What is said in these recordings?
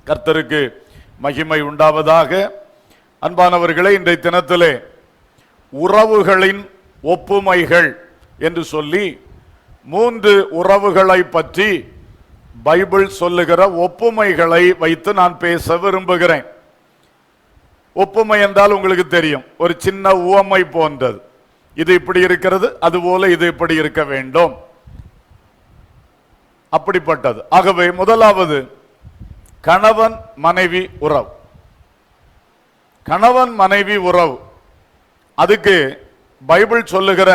கர்த்தருக்கு மகிமை உண்டாவதாக. அன்பானவர்களே, இன்றைய தினத்திலே உறவுகளின் ஒப்புமைகள் என்று சொல்லி 3 உறவுகளை பற்றி பைபிள் சொல்லுகிற ஒப்புமைகளை வைத்து நான் பேச விரும்புகிறேன். ஒப்புமை என்றால் உங்களுக்கு தெரியும், ஒரு சின்ன உவமை போன்றது. இது இப்படி இருக்கிறது, அதுபோல இது இப்படி இருக்க வேண்டும், அப்படிப்பட்டது. ஆகவே முதலாவது கணவன் மனைவி உறவு. கணவன் மனைவி உறவு, அதுக்கு பைபிள் சொல்லுகிற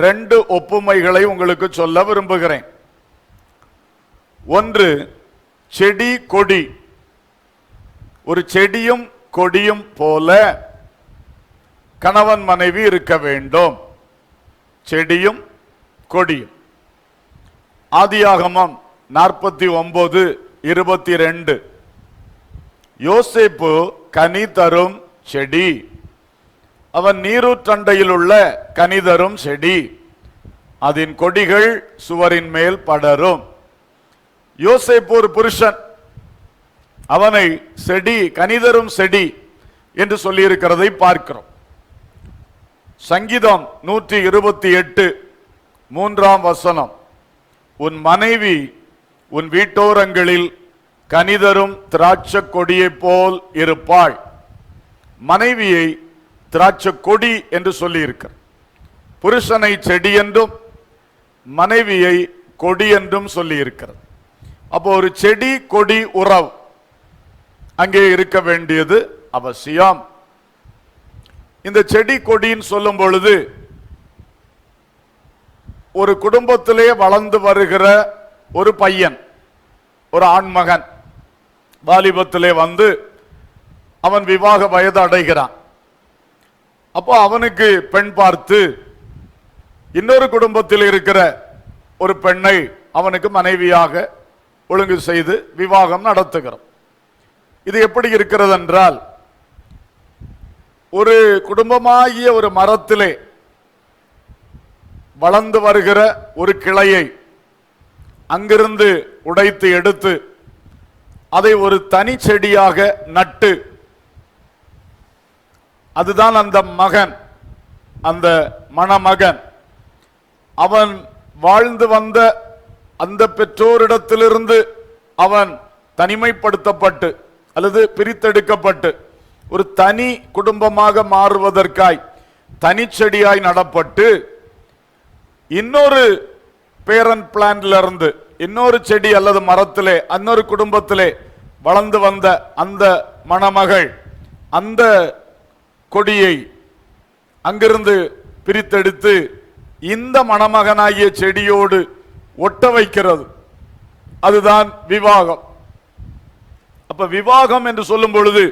2 ஒப்புமைகளை உங்களுக்கு சொல்ல விரும்புகிறேன். ஒன்று செடி கொடி. ஒரு செடியும் கொடியும் போல கணவன் மனைவி இருக்க வேண்டும். செடியும் கொடியும். ஆதியாகமம் 49:22. யோசேப்பு கனி தரும் செடி, அவன் நீரூற்றண்டையில் உள்ள கனி தரும் செடி, அதன் கொடிகள் சுவரின் மேல் படரும். யோசேப்பு ஒரு புருஷன், அவனை செடி, கனிதரும் செடி என்று சொல்லி இருக்கிறதை பார்க்கிறோம். சங்கீதம் 128:3 உன் மனைவி உன் வீட்டோரங்களில் கனிதரும் திராட்சை கொடியை போல் இருப்பாள். மனைவியை திராட்சை கொடி என்று சொல்லி இருக்கிறார். புருஷனை செடி என்றும் மனைவியை கொடி என்றும் சொல்லி இருக்கிறது. அப்போ ஒரு செடி கொடி உறவு அங்கே இருக்க வேண்டியது அவசியம். இந்த செடி கொடின்னு சொல்லும் பொழுது ஒரு குடும்பத்திலே வளர்ந்து வருகிற ஒரு பையன், ஒரு ஆண்மகன் வாலிபத்திலே வந்து அவன் விவாக வயது அடைகிறான். அப்போ அவனுக்கு பெண் பார்த்து இன்னொரு குடும்பத்தில் இருக்கிற ஒரு பெண்ணை அவனுக்கு மனைவியாக ஒழுங்கு செய்து விவாகம் நடத்துகிறோம். இது எப்படி இருக்கிறது என்றால், ஒரு குடும்பமாகிய ஒரு மரத்திலே வளர்ந்து வருகிற ஒரு கிளையை அங்கிருந்து உடைத்து எடுத்து அதை ஒரு தனி செடியாக நட்டு, அதுதான் அந்த மகன், அந்த மணமகன். அவன் வாழ்ந்து வந்த அந்த பெற்றோரிடத்திலிருந்து அவன் தனிமைப்படுத்தப்பட்டு அல்லது பிரித்தெடுக்கப்பட்டு ஒரு தனி குடும்பமாக மாறுவதற்காய் தனிச்செடியாய் நடப்பட்டு இன்னொரு பேரண்ட் பிளான்ல இருந்து இன்னொரு செடி அல்லது மரத்திலே இன்னொரு குடும்பத்திலே வளர்ந்து வந்த அந்த மணமகள் அந்த கொடியை அங்கிருந்து பிரித்தெடுத்து இந்த மணமகனாகிய செடியோடு ஒட்ட வைக்கிறது. அதுதான் விவாகம். அப்ப விவாகம் என்று சொல்லும் பொழுது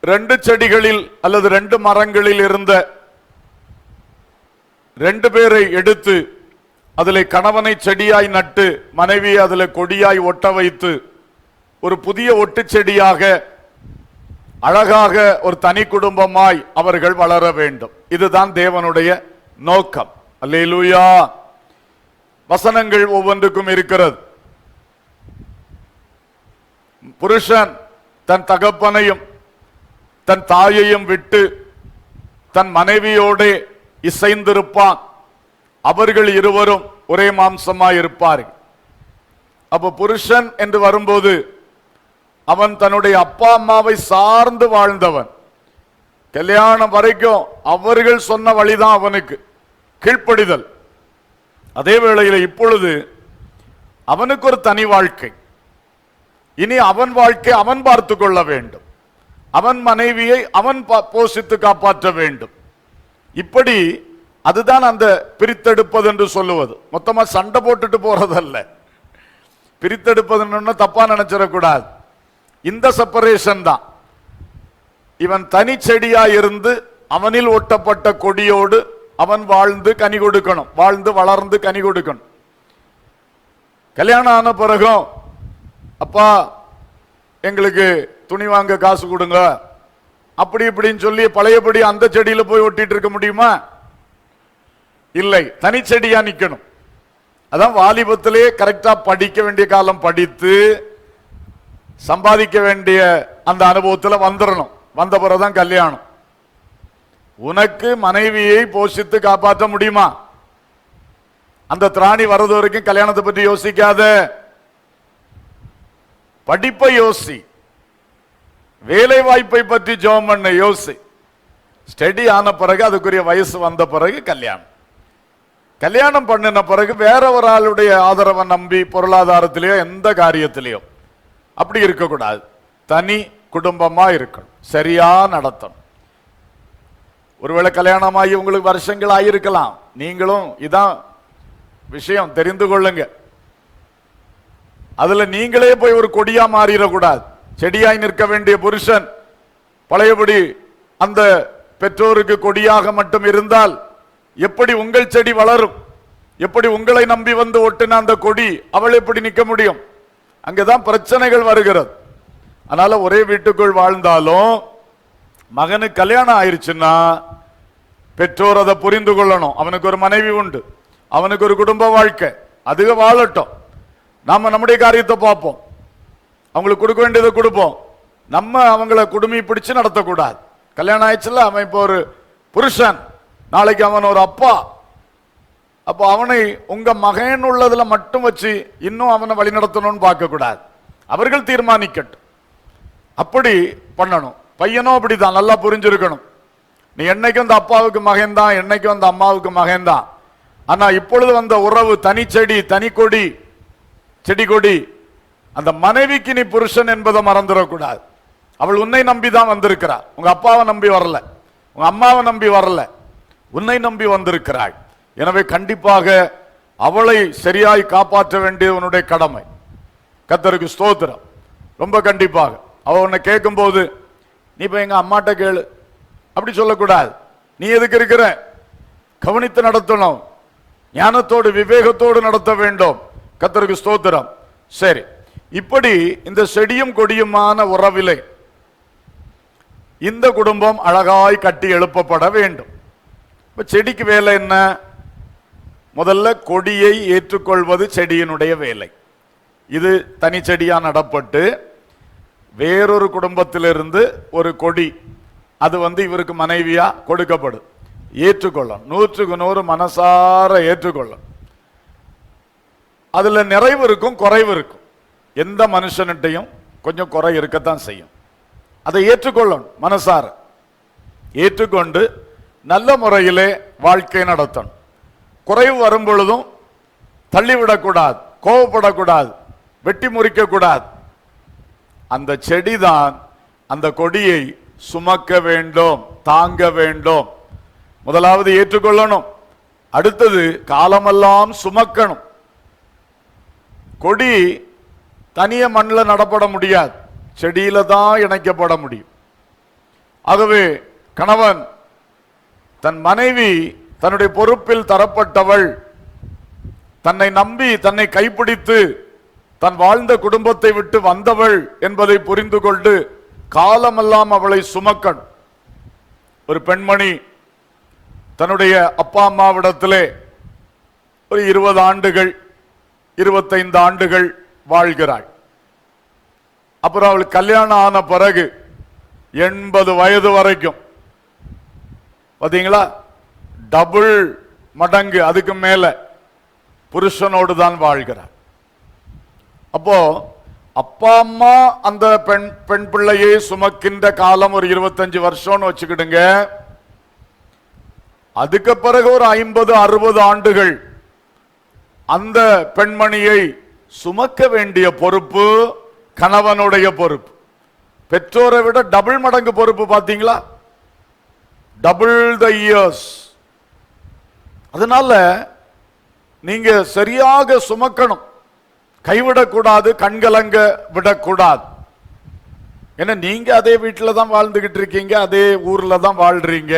2 செடிகளில் அல்லது 2 மரங்களில் இருந்த 2 பேரை எடுத்து அதிலே கணவனை செடியாய் நட்டு மனைவியை அதில் கொடியாய் ஒட்ட வைத்து ஒரு புதிய ஒட்டு செடியாக அழகாக ஒரு தனி குடும்பமாய் அவர்கள் வளர வேண்டும். இதுதான் தேவனுடைய நோக்கம். அல்லேலூயா. வசனங்கள் ஒவ்வொன்றுக்கும் இருக்கிறது. புருஷன் தன் தகப்பனையும் தன் தாயையும் விட்டு தன் மனைவியோட இசைந்திருப்பான், அவர்கள் இருவரும் ஒரே மாம்சமாய் இருப்பார்கள். அப்ப புருஷன் என்று வரும்போது அவன் தன்னுடைய அப்பா அம்மாவை சார்ந்து வாழ்ந்தவன். கல்யாணம் வரைக்கும் அவர்கள் சொன்ன வழிதான் அவனுக்கு கீழ்ப்படிதல். அதே வேளையில் இப்பொழுது அவனுக்கு ஒரு தனி வாழ்க்கை. இனி அவன் வாழ்க்கை அவன் பார்த்து கொள்ள வேண்டும். அவன் மனைவியை அவன் போஷித்து காப்பாற்ற வேண்டும். இப்படி அதுதான் அந்த பிரித்தெடுப்பது என்று சொல்லுவது. மொத்தமா சண்டை போட்டுட்டு போறதல்ல. பிரித்தெடுப்பதுன்னு தப்பா நினைச்சிடக்கூடாது. இந்த செப்பரேஷன் தான். இவன் தனி செடியா இருந்து அவனில் ஒட்டப்பட்ட கொடியோடு அவன் வாழ்ந்து கனி கொடுக்கணும், வாழ்ந்து வளர்ந்து கனி கொடுக்கணும். கல்யாணம் ஆன பிறகும் அப்பா எங்களுக்கு துணி வாங்க காசு கொடுங்க அப்படி இப்படின்னு சொல்லி பழையபடி அந்த செடியில போய் ஒட்டிட்டு இருக்க முடியுமா? இல்லை, தனி செடியா நிக்கணும். அதான் வாலிபத்திலே கரெக்டா படிக்க வேண்டிய காலம் படித்து சம்பாதிக்க வேண்டிய அந்த அனுபவத்தில் வந்துடணும். வந்த பிறகுதான் கல்யாணம். உனக்கு மனைவியை போஷித்து காப்பாற்ற முடியுமா? அந்த திராணி வர்றது வரைக்கும் கல்யாணத்தை பற்றி யோசிக்காத. படிப்பை யோசி, வேலை வாய்ப்பை பற்றி ஜெபம் பண்ண யோசி. ஸ்டடி ஆன பிறகு, அதுக்குரிய வயசு வந்த பிறகு கல்யாணம். கல்யாணம் பண்ணின பிறகு வேற ஒரு ஆளுடைய ஆதரவை நம்பி பொருளாதாரத்திலேயோ எந்த காரியத்திலேயோ அப்படி இருக்கக்கூடாது. தனி குடும்பமா இருக்கணும், சரியா நடத்தணும். ஒருவேளை கல்யாணமாகி உங்களுக்கு வருஷங்கள் ஆகியிருக்கலாம். நீங்களும் இதான் விஷயம் தெரிந்து கொள்ளுங்க. அதுல நீங்களே போய் ஒரு கொடியா மாறிடக்கூடாது. செடியாய் நிற்க வேண்டிய புருஷன் பழையபடி அந்த பெற்றோருக்கு கொடியாக மட்டும் இருந்தால் எப்படி உங்கள் செடி வளரும்? எப்படி உங்களை நம்பி வந்து ஒட்டின அந்த கொடி அவள் எப்படி நிற்க முடியும்? அங்கதான் பிரச்சனைகள் வருகிறது. அதனால ஒரே வீட்டுக்குள் வாழ்ந்தாலும் மகனுக்கு கல்யாணம் ஆயிருச்சுன்னா பெற்றோர் அதை புரிந்து கொள்ளணும். அவனுக்கு ஒரு மனைவி உண்டு, அவனுக்கு ஒரு குடும்ப வாழ்க்கை, அதுக வாழட்டும். நாம நம்முடைய காரியத்தை பார்ப்போம், அவங்களுக்கு கொடுக்க வேண்டியதை கொடுப்போம். நம்ம அவங்கள குடுமி பிடிச்சு நடத்தக்கூடாது. கல்யாணம் ஆயிடுச்சுல, அவன் இப்போ ஒரு புருஷன், நாளைக்கு அவன் ஒரு அப்பா. அப்போ அவனை உங்க மகன் உள்ளதுல மட்டும் வச்சு இன்னும் அவனை வழி நடத்தணும்னு பார்க்க கூடாது. அவர்கள் தீர்மானிக்கட்டும். அப்படி பண்ணணும். பையனும் அப்படிதான், நல்லா புரிஞ்சிருக்கணும். நீ என்னைக்கும் அந்த அப்பாவுக்கு மகன் தான், என்னைக்கும் அந்த அம்மாவுக்கு மகன் தான். ஆனா இப்பொழுது வந்த உறவு தனி செடி, தனி கொடி, செடி கொடி. அந்த மனைவிக்கு நீ புருஷன் என்பதை மறந்துடக்கூடாது. அவள் உன்னை நம்பி தான் வந்திருக்கிறாள். உங்க அப்பாவை நம்பி வரல, உங்க அம்மாவை நம்பி வரல, உன்னை நம்பி வந்திருக்கிறாள். எனவே கண்டிப்பாக அவளை சரியாய் காப்பாற்ற வேண்டியது உன்னுடைய கடமை. கர்த்தருக்கு ஸ்தோத்திரம். ரொம்ப கண்டிப்பாக அவ உன்னை கேட்கும் போது நீ இப்ப எங்க அம்மாட்ட கேளு அப்படி சொல்லக்கூடாது. நீ எதுக்கு இருக்கிற? கவனித்து நடத்தணும், ஞானத்தோடு விவேகத்தோடு நடத்த வேண்டும். கர்த்தருக்கு ஸ்தோத்திரம். சரி, இப்படி இந்த செடியும் கொடியுமான உறவிலே இந்த குடும்பம் அழகாய் கட்டி எழுப்பப்பட வேண்டும். இப்ப செடிக்கு வேலை என்ன? முதல்ல கொடியை ஏற்றுக்கொள்வது செடியினுடைய வேலை. இது தனி செடியா நடப்பட்டு வேறொரு குடும்பத்திலிருந்து ஒரு கொடி அது இவருக்கு மனைவியா கொடுக்கப்படும். ஏற்றுக்கொள்ளும், 100க்கு 100 மனசார ஏற்றுக்கொள்ளும். அதுல நிறைவு இருக்கும், குறைவு இருக்கும். எந்த மனுஷன்கிட்டையும் கொஞ்சம் குறை இருக்கத்தான் செய்யும். அதை ஏற்றுக்கொள்ளணும், மனசார ஏற்றுக்கொண்டு நல்ல முறையிலே வாழ்க்கை நடத்தணும். குறைவு வரும் பொழுதும் தள்ளிவிடக்கூடாது, கோபப்படக்கூடாது, வெட்டி முறிக்க கூடாது. அந்த செடிதான் அந்த கொடியை சுமக்க வேண்டும், தாங்க வேண்டும். முதலாவது ஏற்றுக்கொள்ளணும், அடுத்தது காலமெல்லாம் சுமக்கணும். கொடி தனிய மண்ணில் நடப்பட முடியாது, செடியில தான் இணைக்கப்பட முடியும். ஆகவே கணவன் தன் மனைவி தன்னுடைய பொறுப்பில் தரப்பட்டவள், தன்னை நம்பி தன்னை கைப்பிடித்து தன் வாழ்ந்த குடும்பத்தை விட்டு வந்தவள் என்பதை புரிந்து கொண்டு காலமெல்லாம் அவளை சுமக்கணும். ஒரு பெண்மணி தன்னுடைய அப்பா அம்மாவிடத்திலே ஒரு 20 ஆண்டுகள் 25 ஆண்டுகள் வாழ்கிறாள். அப்புறம் அவள் கல்யாணம் ஆன பிறகு 80 வயது வரைக்கும் பாத்தீங்களா, டபுள் மடங்கு அதுக்கு மேல புருஷனோடு தான் வாழ்கிறார். அப்போ அப்பா அம்மா அந்த பெண் பிள்ளையை சுமக்கின்ற காலம் ஒரு 25 வருஷம்னு வச்சுக்கிடுங்க. அதுக்கு பிறகு ஒரு 50-60 ஆண்டுகள் அந்த பெண்மணியை சுமக்க வேண்டிய பொறுப்பு கணவனுடைய பொறுப்பு. பெற்றோரை விட டபுள் மடங்கு பொறுப்பு. பாத்தீங்களா, டபுள் த இயர்ஸ். அதனால நீங்க சரியாக சுமக்கணும், கைவிடக்கூடாது, கண்கலங்க விடக்கூடாது. ஏன்னா நீங்க அதே வீட்டில் தான் வாழ்ந்துகிட்டு இருக்கீங்க, அதே ஊர்ல தான் வாழ்றீங்க.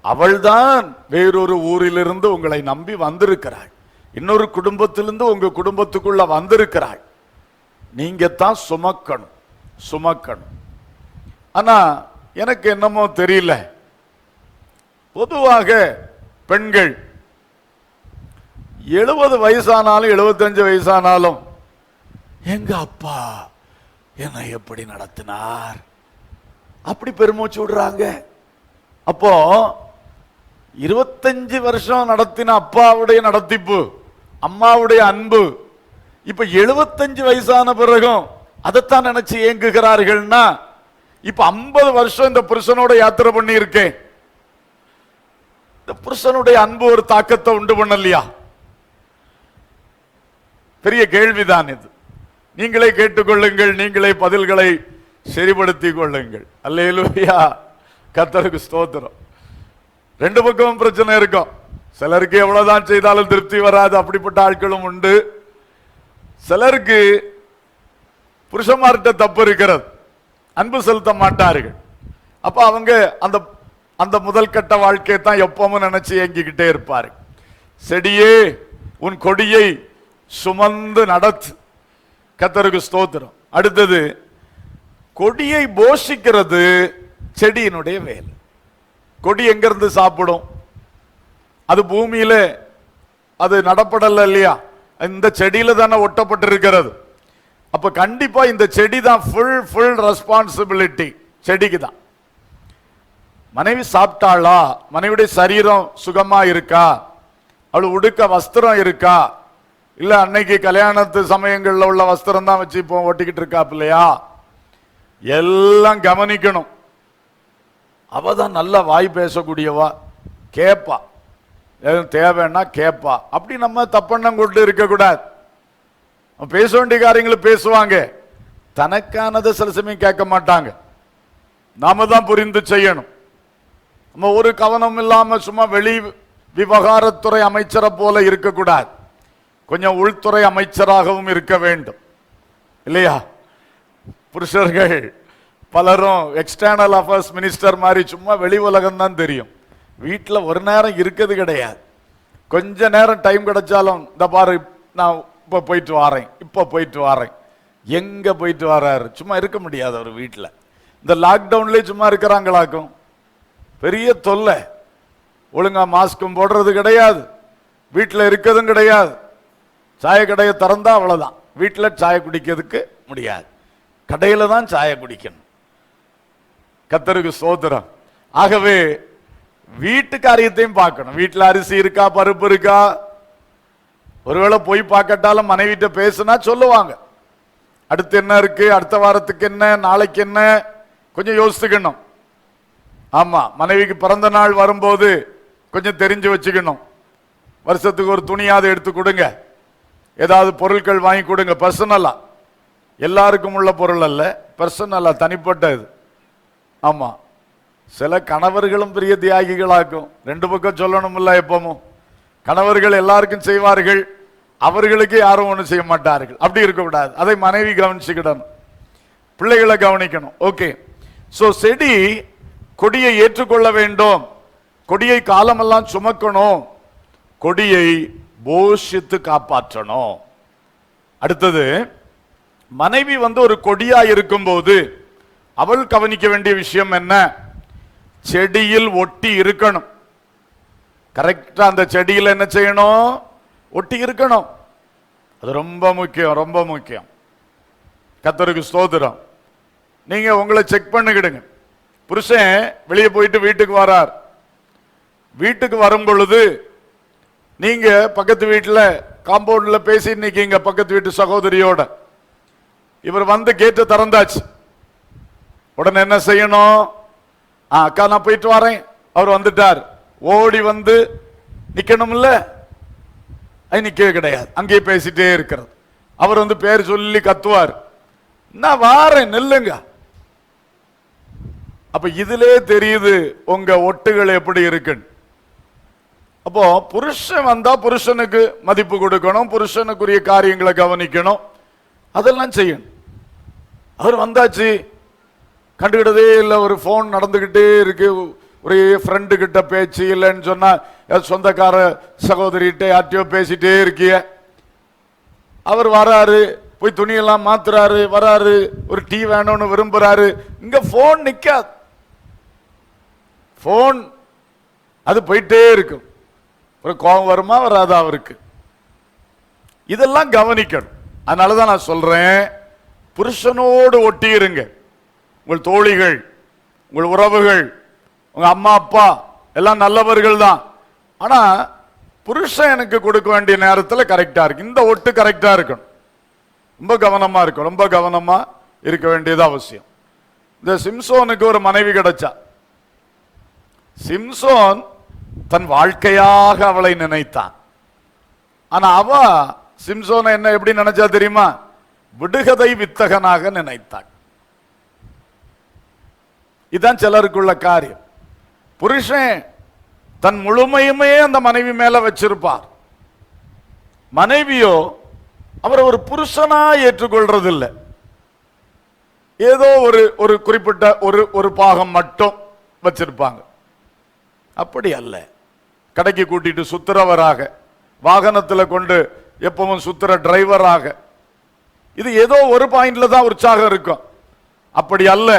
அவள்தான் வேறொரு ஊரிலிருந்து உங்களை நம்பி வந்திருக்கிறாள், இன்னொரு குடும்பத்திலிருந்து உங்க குடும்பத்துக்குள்ள வந்திருக்கிறாள். நீங்க தான் சுமக்கணும் சுமக்கணும். ஆனா எனக்கு என்னமோ தெரியல, பொதுவாக பெண்கள் 70 வயசானாலும் 75 வயசானாலும் எங்க அப்பா என்னை எப்படி நடத்தினார், அப்படி பெருமூச்சு விடுறாங்க. அப்போ 25 வருஷம் நடத்தின அப்பாவுடைய நடத்திப்பு, அம்மாவுடைய அன்பு, இப்ப 75 வயசான பிறகும் அதைத்தான் நினைச்சு ஏங்குகிறார்கள்னா, இப்ப 50 வருஷம் இந்த புருஷனோட யாத்திரை பண்ணி இருக்கேன், இந்த புருஷனுடைய அன்பு ஒரு தாக்கத்தை உண்டு பண்ணலையா? பெரிய கேள்விதான் இது. நீங்களே கேட்டுக்கொள்ளுங்கள், நீங்களே பதில்களை சரிபடுத்திக் கொள்ளுங்கள். அல்லேலூயா, கர்த்தருக்கு ஸ்தோத்திரம். ரெண்டு பக்கமும் பிரச்சனை இருக்கும். சிலருக்கு எவ்வளவுதான் செய்தாலும் திருப்தி வராது, அப்படிப்பட்ட ஆட்களும் உண்டு. சிலருக்கு புருஷன்மார்கிட்ட தப்பு இருக்கிறது, அன்பு செலுத்த மாட்டார்கள். அப்ப அவங்க அந்த அந்த முதல் கட்ட வாழ்க்கையை தான் எப்பவும் நினைச்சு ஏங்கிக்கிட்டே இருப்பாரு. செடியே உன் கொடியை சுமந்து நடத்து. கர்த்தருக்கு ஸ்தோத்திரம். அடுத்தது, கொடியை போஷிக்கிறது செடியினுடைய வேலை. கொடி எங்கிருந்து சாப்பிடும்? அது பூமியில அது நடப்படல இல்லையா, இந்த செடியில தானே ஒட்டப்பட்டிருக்கிறது. அப்ப கண்டிப்பா இந்த செடி தான் ஃபுல் ரெஸ்பான்சிபிலிட்டி செடிக்கு தான். மனைவி சாப்பிட்டாளா, மனைவியுடைய சரீரம் சுகமா இருக்கா, அவள் உடுக்க வஸ்திரம் இருக்கா, இல்ல அன்னைக்கு கல்யாணத்து சமயங்கள்ல உள்ள வஸ்திரம் தான் வச்சு இப்போ ஒட்டிக்கிட்டு இருக்கா இல்லையா, எல்லாம் கவனிக்கணும். அவதான் நல்ல வாய் பேசக்கூடியவா, கேப்பா, எதுவும் தேவைன்னா கேப்பா. அப்படி நம்ம தப்பெண்ணம் கொண்டு இருக்கக்கூடாது. பேச வேண்டிய காரியங்களை பேசுவாங்க, தனக்கானதை சில சமயம் கேட்க மாட்டாங்க. நாம தான் புரிந்து செய்யணும். நம்ம ஒரு கவனம் இல்லாம சும்மா வெளி விவகாரத்துறை அமைச்சரை போல இருக்கக்கூடாது, கொஞ்சம் உள்துறை அமைச்சராகவும் இருக்க வேண்டும் இல்லையா? புருஷர்கள் பலரும் எக்ஸ்டர்னல் அஃபேர்ஸ் மினிஸ்டர் மாதிரி சும்மா வெளி உலகம் தான் தெரியும், வீட்டில் ஒரு நேரம் இருக்கிறது கிடையாது. கொஞ்ச நேரம் டைம் கிடைச்சாலும் இந்த பாரு நான் இப்போ போயிட்டு வாரேன், இப்போ போயிட்டு வாரேன். எங்க போயிட்டு வராரு? சும்மா இருக்க முடியாது அவர் வீட்டில். இந்த லாக்டவுன்லேயே சும்மா இருக்கிறாங்களாக்கும், பெரிய தொல்லை. ஒழுங்கா மாஸ்க்கும் போடுறது கிடையாது, வீட்டில் இருக்கிறதும் கிடையாது. சாய கடையை திறந்தா அவ்வளவுதான், வீட்டில் சாய குடிக்கிறதுக்கு முடியாது, கடையில தான் சாய குடிக்கணும். கர்த்தருக்கு ஸ்தோத்திரம். ஆகவே வீட்டு காரியத்தையும் பார்க்கணும். வீட்டில் அரிசி இருக்கா, பருப்பு இருக்கா? ஒருவேளை போய் பார்க்கட்டாலும் மனைவிட்ட பேசுனா சொல்லுவாங்க, அடுத்து என்ன இருக்கு, அடுத்த வாரத்துக்கு என்ன, நாளைக்கு என்ன, கொஞ்சம் யோசிச்சுக்கணும். ஆமா, மனைவிக்கு பிறந்த நாள் வரும்போது கொஞ்சம் தெரிஞ்சு வச்சுக்கணும். வருஷத்துக்கு ஒரு துணியாவது எடுத்து கொடுங்க, ஏதாவது பொருட்கள் வாங்கி கொடுங்க. பர்சனலா, எல்லாருக்கும் உள்ள பொருள் அல்ல, பர்சனலா தனிப்பட்ட இது. ஆமா, சில கணவர்களும் பெரிய தியாகிகளாக்கும். ரெண்டு பக்கம் சொல்லணும்ல, எப்பவும் கணவர்கள் எல்லாருக்கும் செய்வார்கள், அவர்களுக்கு யாரும் ஒன்றும் செய்ய மாட்டார்கள். அப்படி இருக்கக்கூடாது, அதை மனைவி கவனிச்சுக்கிடணும், பிள்ளைகளை கவனிக்கணும். ஓகே, சோ செடி கொடியை ஏற்றுக்கொள்ள வேண்டும், கொடியை காலமெல்லாம் சுமக்கணும், கொடியை போஷித்து காப்பாற்றணும். அடுத்தது, மனைவி ஒரு கொடியா இருக்கும்போது அவள் கவனிக்க வேண்டிய விஷயம் என்ன? செடியில் ஒட்டி இருக்கணும். கரெக்டா அந்த செடியில் என்ன செய்யணும்? ஒட்டி இருக்கணும். அது ரொம்ப முக்கியம், ரொம்ப முக்கியம். கர்த்தருக்கு ஸ்தோத்திரம். நீங்க உங்களை செக் பண்ணிக்கிடுங்க. புருஷன் வெளியே போயிட்டு வீட்டுக்கு வரார், வீட்டுக்கு வரும் பொழுது நீங்க பக்கத்து வீட்டில் காம்பவுண்ட்ல பேசி நிக்கீங்க, பக்கத்து வீட்டு சகோதரியோட. இவர் வந்து கேட்டு திறந்தாச்சு, உடனே என்ன செய்யணும்? அக்கா நான் போயிட்டு வரேன், அவர் வந்துட்டார், ஓடி வந்து நிக்கணும்ல? நிக்கவே கிடையாது, அங்கேயே பேசிட்டே இருக்கிறது. அவர் பேர் சொல்லி கத்துவார், நான் வாரேன் நெல்லுங்க. அப்ப இதிலே தெரியுது உங்க ஒட்டுகள் எப்படி இருக்கு. அப்போ புருஷன் வந்தா புருஷனுக்கு மதிப்பு கொடுக்கணும், புருஷனுக்குரிய காரியங்களை கவனிக்கணும், அதெல்லாம் செய்யணும். அவர் வந்தாச்சு, கண்டுகிட்டதே இல்லை, ஒரு போன் நடந்துகிட்டே இருக்கு, ஒரு ஃப்ரெண்டு கிட்ட பேச்சு இல்லைன்னு சொன்னா சொந்தக்கார சகோதரிகிட்ட யார்ட்டையோ பேசிட்டே இருக்கிய. அவர் வராரு, போய் துணியெல்லாம் மாத்துறாரு, வராரு, ஒரு டீ வேணும்னு விரும்புறாரு, இங்க போன் நிக்காது, போன் அது போயிட்டே இருக்கும். ஒரு கோபம் வருமா வராதா அவருக்கு? இதெல்லாம் கவனிக்கணும். அதனாலதான் நான் சொல்றேன், புருஷனோடு ஒட்டி இருங்க. உங்கள் தோழிகள், உங்கள் உறவுகள், உங்க அம்மா அப்பா எல்லாம் நல்லவர்கள் தான். ஆனா புருஷன் எனக்கு கொடுக்க வேண்டிய நேரத்தில் கரெக்டா இருக்கு. இந்த ஒட்டு கரெக்டா இருக்கணும். ரொம்ப கவனமா இருக்கும். ரொம்ப கவனமா இருக்க வேண்டியது அவசியம். இந்த சிம்சோனுக்கு ஒரு மனைவி கிடைச்சா. சிம்சோன் தன் வாழ்க்கையாக அவளை நினைத்தான். ஆனா அவ சிம்சோனை என்ன எப்படி நினைச்சா தெரியுமா? விடுகதை வித்தகனாக நினைத்தாள். இதுதான் சிலருக்குள்ள காரியம். புருஷன் தன் முழுமையுமே அந்த மனைவி மேல வச்சிருப்பார். மனைவியோ அவரை ஒரு புருஷனா ஏற்றுக்கொள்றது இல்லை. ஏதோ ஒரு குறிப்பிட்ட ஒரு பாகம் மட்டும் வச்சிருப்பாங்க. அப்படி அல்ல. கடைக்கு கூட்டிட்டு சுத்துறவராக, வாகனத்தில் கொண்டு எப்பவும் சுத்துற டிரைவராக, இது ஏதோ ஒரு பாயிண்ட்ல தான் உற்சாகம் இருக்கும். அப்படி அல்ல.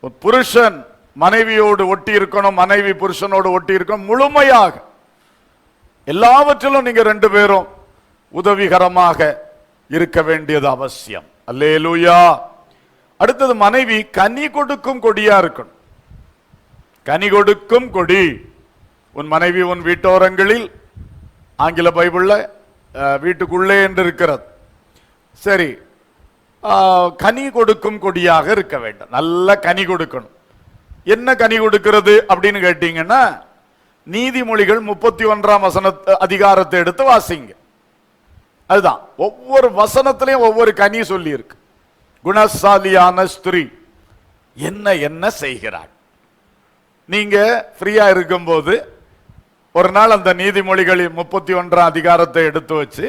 ஒரு புருஷன் மனைவியோடு ஒட்டி இருக்கணும், மனைவி புருஷனோடு ஒட்டி இருக்கணும். முழுமையாக எல்லாவற்றிலும் நீங்க ரெண்டு பேரும் உதவிகரமாக இருக்க வேண்டியது அவசியம். அல்லேலூயா. அடுத்தது, மனைவி கனி கொடுக்கும் கொடியா இருக்கணும். கனி கொடுக்கும் கொடி. உன் மனைவி உன் வீட்டோரங்களில், ஆங்கில பைபிள்ல வீட்டுக்குள்ளே என்று இருக்கிறது. சரி, கனி கொடுக்கும் கொடியாக இருக்க வேண்டும். நல்ல கனி கொடுக்கணும். என்ன கனி கொடுக்கிறது அப்படின்னு கேட்டீங்கன்னா, நீதிமொழிகள் 31 அதிகாரத்தை எடுத்து வாசிங்க. அதுதான் ஒவ்வொரு வசனத்திலையும் ஒவ்வொரு கனி சொல்லி இருக்கு. குணசாலியான ஸ்திரீ என்ன என்ன செய்கிறாள். நீங்க ஃப்ரீயா இருக்கும்போது ஒரு நாள் அந்த நீதிமொழிகளில் 31 அதிகாரத்தை எடுத்து வச்சு,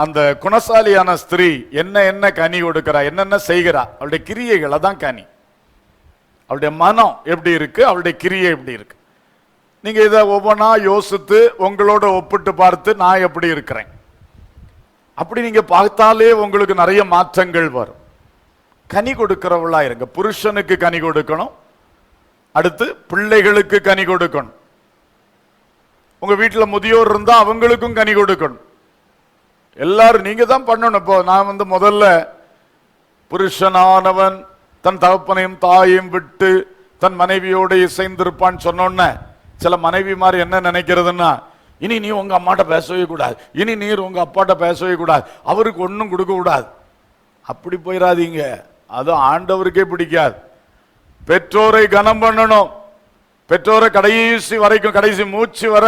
அந்த குணசாலியான ஸ்திரீ என்ன என்ன கனி கொடுக்கிறா, என்னென்ன செய்கிறா, அவளுடைய கிரியைகள், அதான் கனி. அவளுடைய மனம் எப்படி இருக்கு, அவளுடைய கிரியை எப்படி இருக்கு. நீங்க இதை ஒவ்வொன்றா யோசித்து உங்களோட ஒப்பிட்டு பார்த்து நான் எப்படி இருக்கிறேன் அப்படி நீங்க பார்த்தாலே உங்களுக்கு நிறைய மாற்றங்கள் வரும். கனி கொடுக்கிறவளா இருங்க. புருஷனுக்கு கனி கொடுக்கணும். அடுத்து பிள்ளைகளுக்கு கனி கொடுக்கணும். உங்க வீட்டில் முதியோர் இருந்தா அவங்களுக்கும் கனி கொடுக்கணும். எல்லாரும் நீங்க தான் பண்ணணும். இப்போ நான் முதல்ல புருஷனானவன் தன் தகப்பனையும் தாயையும் விட்டு தன் மனைவியோட இசைந்திருப்பான்னு சொன்னோன்ன, சில மனைவி மாதிரி என்ன நினைக்கிறதுன்னா, இனி நீ உங்க அம்மாட்ட பேசவே கூடாது, இனி நீர் உங்க அப்பாட்ட பேசவே கூடாது, அவருக்கு ஒன்றும் கொடுக்க கூடாது. அப்படி போயிடாதீங்க. அது ஆண்டவருக்கே பிடிக்காது. பெற்றோரை கனம் பண்ணணும். பெற்றோரை கடைசி வரைக்கும், கடைசி மூச்சு வர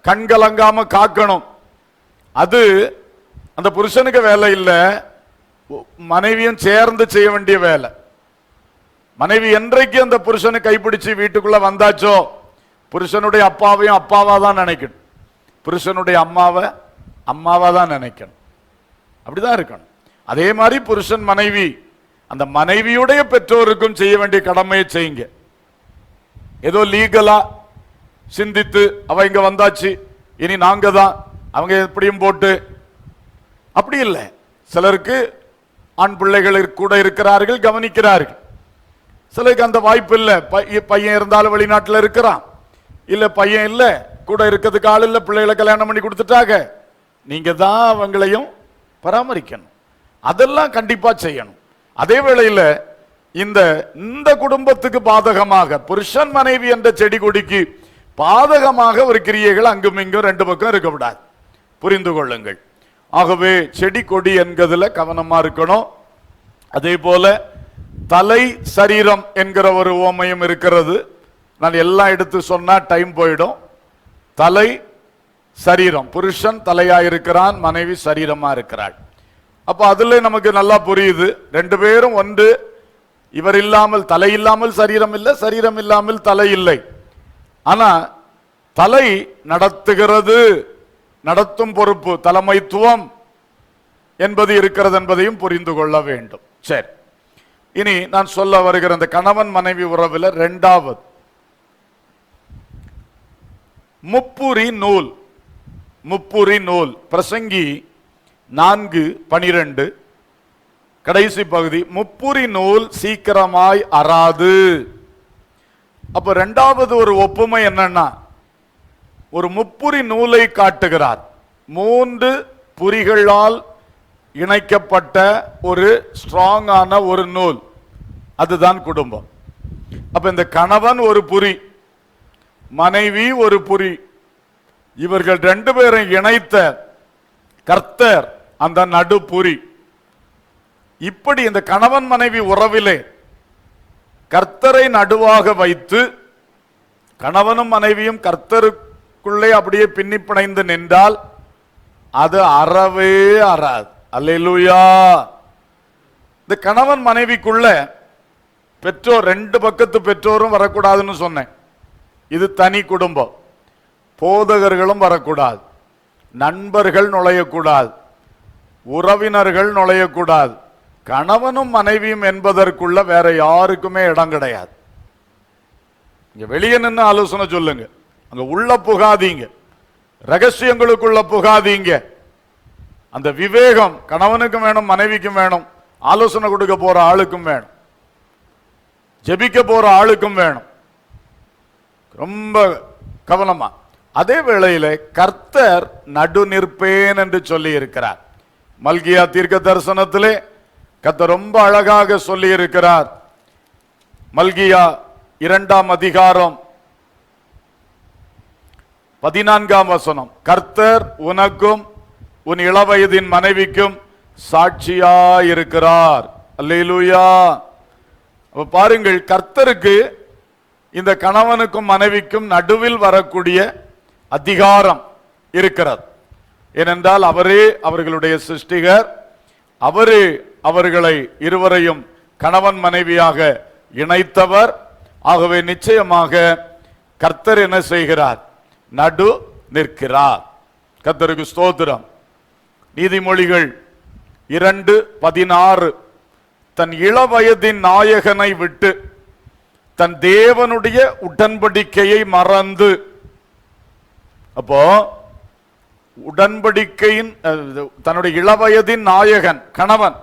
கண்கலங்காம காக்கணும். அது அந்த புருஷனுக்கு வேலை இல்லை, மனைவியும் சேர்ந்து செய்ய வேண்டிய வேலை. மனைவி என்றைக்கு அந்த புருஷனை கைப்பிடிச்சு வீட்டுக்குள்ள வந்தாச்சோ, புருஷனுடைய அப்பாவையும் அப்பாவா தான் நினைக்கணும், புருஷனுடைய அம்மாவை அம்மாவா தான் நினைக்கணும். அப்படிதான் இருக்கணும். அதே மாதிரி புருஷன் மனைவி, அந்த மனைவியுடைய பெற்றோருக்கும் செய்ய வேண்டிய கடமையை செய்யுங்க. ஏதோ லீகலா சிந்தித்து அவ இங்க வந்தாச்சு, இனி நாங்க தான் அவங்க எப்படியும் போட்டு, அப்படி இல்லை. சிலருக்கு ஆண் பிள்ளைகள் கூட இருக்கிறார்கள், கவனிக்கிறார்கள். சிலருக்கு அந்த வாய்ப்பு இல்லை. பையன் இருந்தாலும் வெளிநாட்டில் இருக்கிறான், இல்ல பையன் இல்லை, கூட இருக்கிறதுக்கு ஆள் இல்லை, பிள்ளைகளை கல்யாணம் பண்ணி கொடுத்துட்டாங்க. நீங்க தான் அவங்களையும் பராமரிக்கணும். அதெல்லாம் கண்டிப்பா செய்யணும். அதே வேளையில் இந்த குடும்பத்துக்கு பாதகமாக, புருஷன் மனைவி என்ற செடி கொடிக்கு பாதகமாக ஒரு கிரியைகள் அங்கும் இங்கும் ரெண்டு பக்கம் இருக்கக்கூடாது. புரிந்து கொள்ளுங்கள். ஆகவே செடி கொடி என்கிறதுல கவனமா இருக்கணும். அதே போல தலை சரீரம் என்கிற ஒரு உவமையும் இருக்கிறது. நான் எல்லாம் எடுத்து சொன்னா டைம் போயிடும். தலை சரீரம், புருஷன் தலையா இருக்கிறான், மனைவி சரீரமா இருக்கிறாள். அப்ப அதுல நமக்கு நல்லா புரியுது, ரெண்டு பேரும் ஒன்று. இவர் இல்லாமல் தலை இல்லாமல் சரீரம் இல்லை, சரீரம் இல்லாமல் தலை இல்லை. ஆனா தலை நடத்துகிறது, நடத்தும் பொறுப்பு, தலைமைத்துவம் என்பது இருக்கிறது என்பதையும் புரிந்து கொள்ள வேண்டும். சரி, இனி நான் சொல்ல வருகிற இந்த கணவன் மனைவி உறவில் இரண்டாவது முப்புரி நூல். முப்புரி நூல், பிரசங்கி 4:12 கடைசி பகுதி. முப்புரி நூல் சீக்கிரமாய் அறாது. அப்ப இரண்டாவது ஒரு ஒப்புமை என்னன்னா, ஒரு முப்புரி நூலை காட்டுகிறார். 3 புரிகளால் இணைக்கப்பட்ட ஒரு ஸ்ட்ராங்கான ஒரு நூல், அதுதான் குடும்பம். அப்ப இந்த கணவன் ஒரு புரி, மனைவி ஒரு புரி, இவர்கள் ரெண்டு பேரும் இணைத்த கர்த்தர் அந்த நடுப்புரி. இப்படி இந்த கணவன் மனைவி உறவிலே கர்த்தரை நடுவாக வைத்து கணவனும் மனைவியும் கர்த்தருக்குள்ளே அப்படியே பின்னி பிணைந்து நின்றால் அது அறவே அறாது. அல்லேலூயா. இந்த கணவன் மனைவிக்குள்ள பெற்றோர், ரெண்டு பக்கத்து பெற்றோரும் வரக்கூடாதுன்னு சொன்னேன். இது தனி குடும்பம். போதகர்களும் வரக்கூடாது, நண்பர்கள் நுழையக்கூடாது, உறவினர்கள் நுழையக்கூடாது. கணவனும் மனைவியும் என்பதற்குள்ள வேற யாருக்குமே இடம் கிடையாது. இங்க வெளியே நின்று ஆலோசனை சொல்லுங்க, அங்க உள்ள புகாதீங்க, ரகசியங்களுக்குள்ள புகாதீங்க. அந்த விவேகம் கணவனுக்கும் வேணும், மனைவிக்கும் வேணும், ஆலோசனை கொடுக்க போற ஆளுக்கும் வேணும், ஜெபிக்க போற ஆளுக்கும் வேணும். ரொம்ப கவனமா. அதே வேளையில கர்த்தர் நடு நிற்பேன் என்று சொல்லி இருக்கிறார். மல்கியா தீர்க்க தரிசனத்திலே கர்த்தர் ரொம்ப அழகாக சொல்லி இருக்கிறார். மல்கியா 2ஆம் அதிகாரம் 14ஆம் வசனம், கர்த்தர் உனக்கும் உன் இளவயதின் மனைவிக்கும் சாட்சியாயிருக்கிறார். அல்லேலூயா. பாருங்கள், கர்த்தருக்கு இந்த கணவனுக்கும் மனைவிக்கும் நடுவில் வரக்கூடிய அதிகாரம் இருக்கிறது. ஏனென்றால் அவரே அவர்களுடைய சிருஷ்டிகர், அவரே அவர்களை இருவரையும் கணவன் மனைவியாக இணைத்தவர். ஆகவே நிச்சயமாக கர்த்தர் என்ன செய்கிறார்? நடு நிற்கிறார். கர்த்தருக்கு ஸ்தோத்திரம். நீதிமொழிகள் 2:16, தன் இளவயதின் நாயகனை விட்டு தன் தேவனுடைய உடன்படிக்கையை மறந்து. அப்போ உடன்படிக்கையின் தன்னுடைய இளவயதின் நாயகன் கணவன்,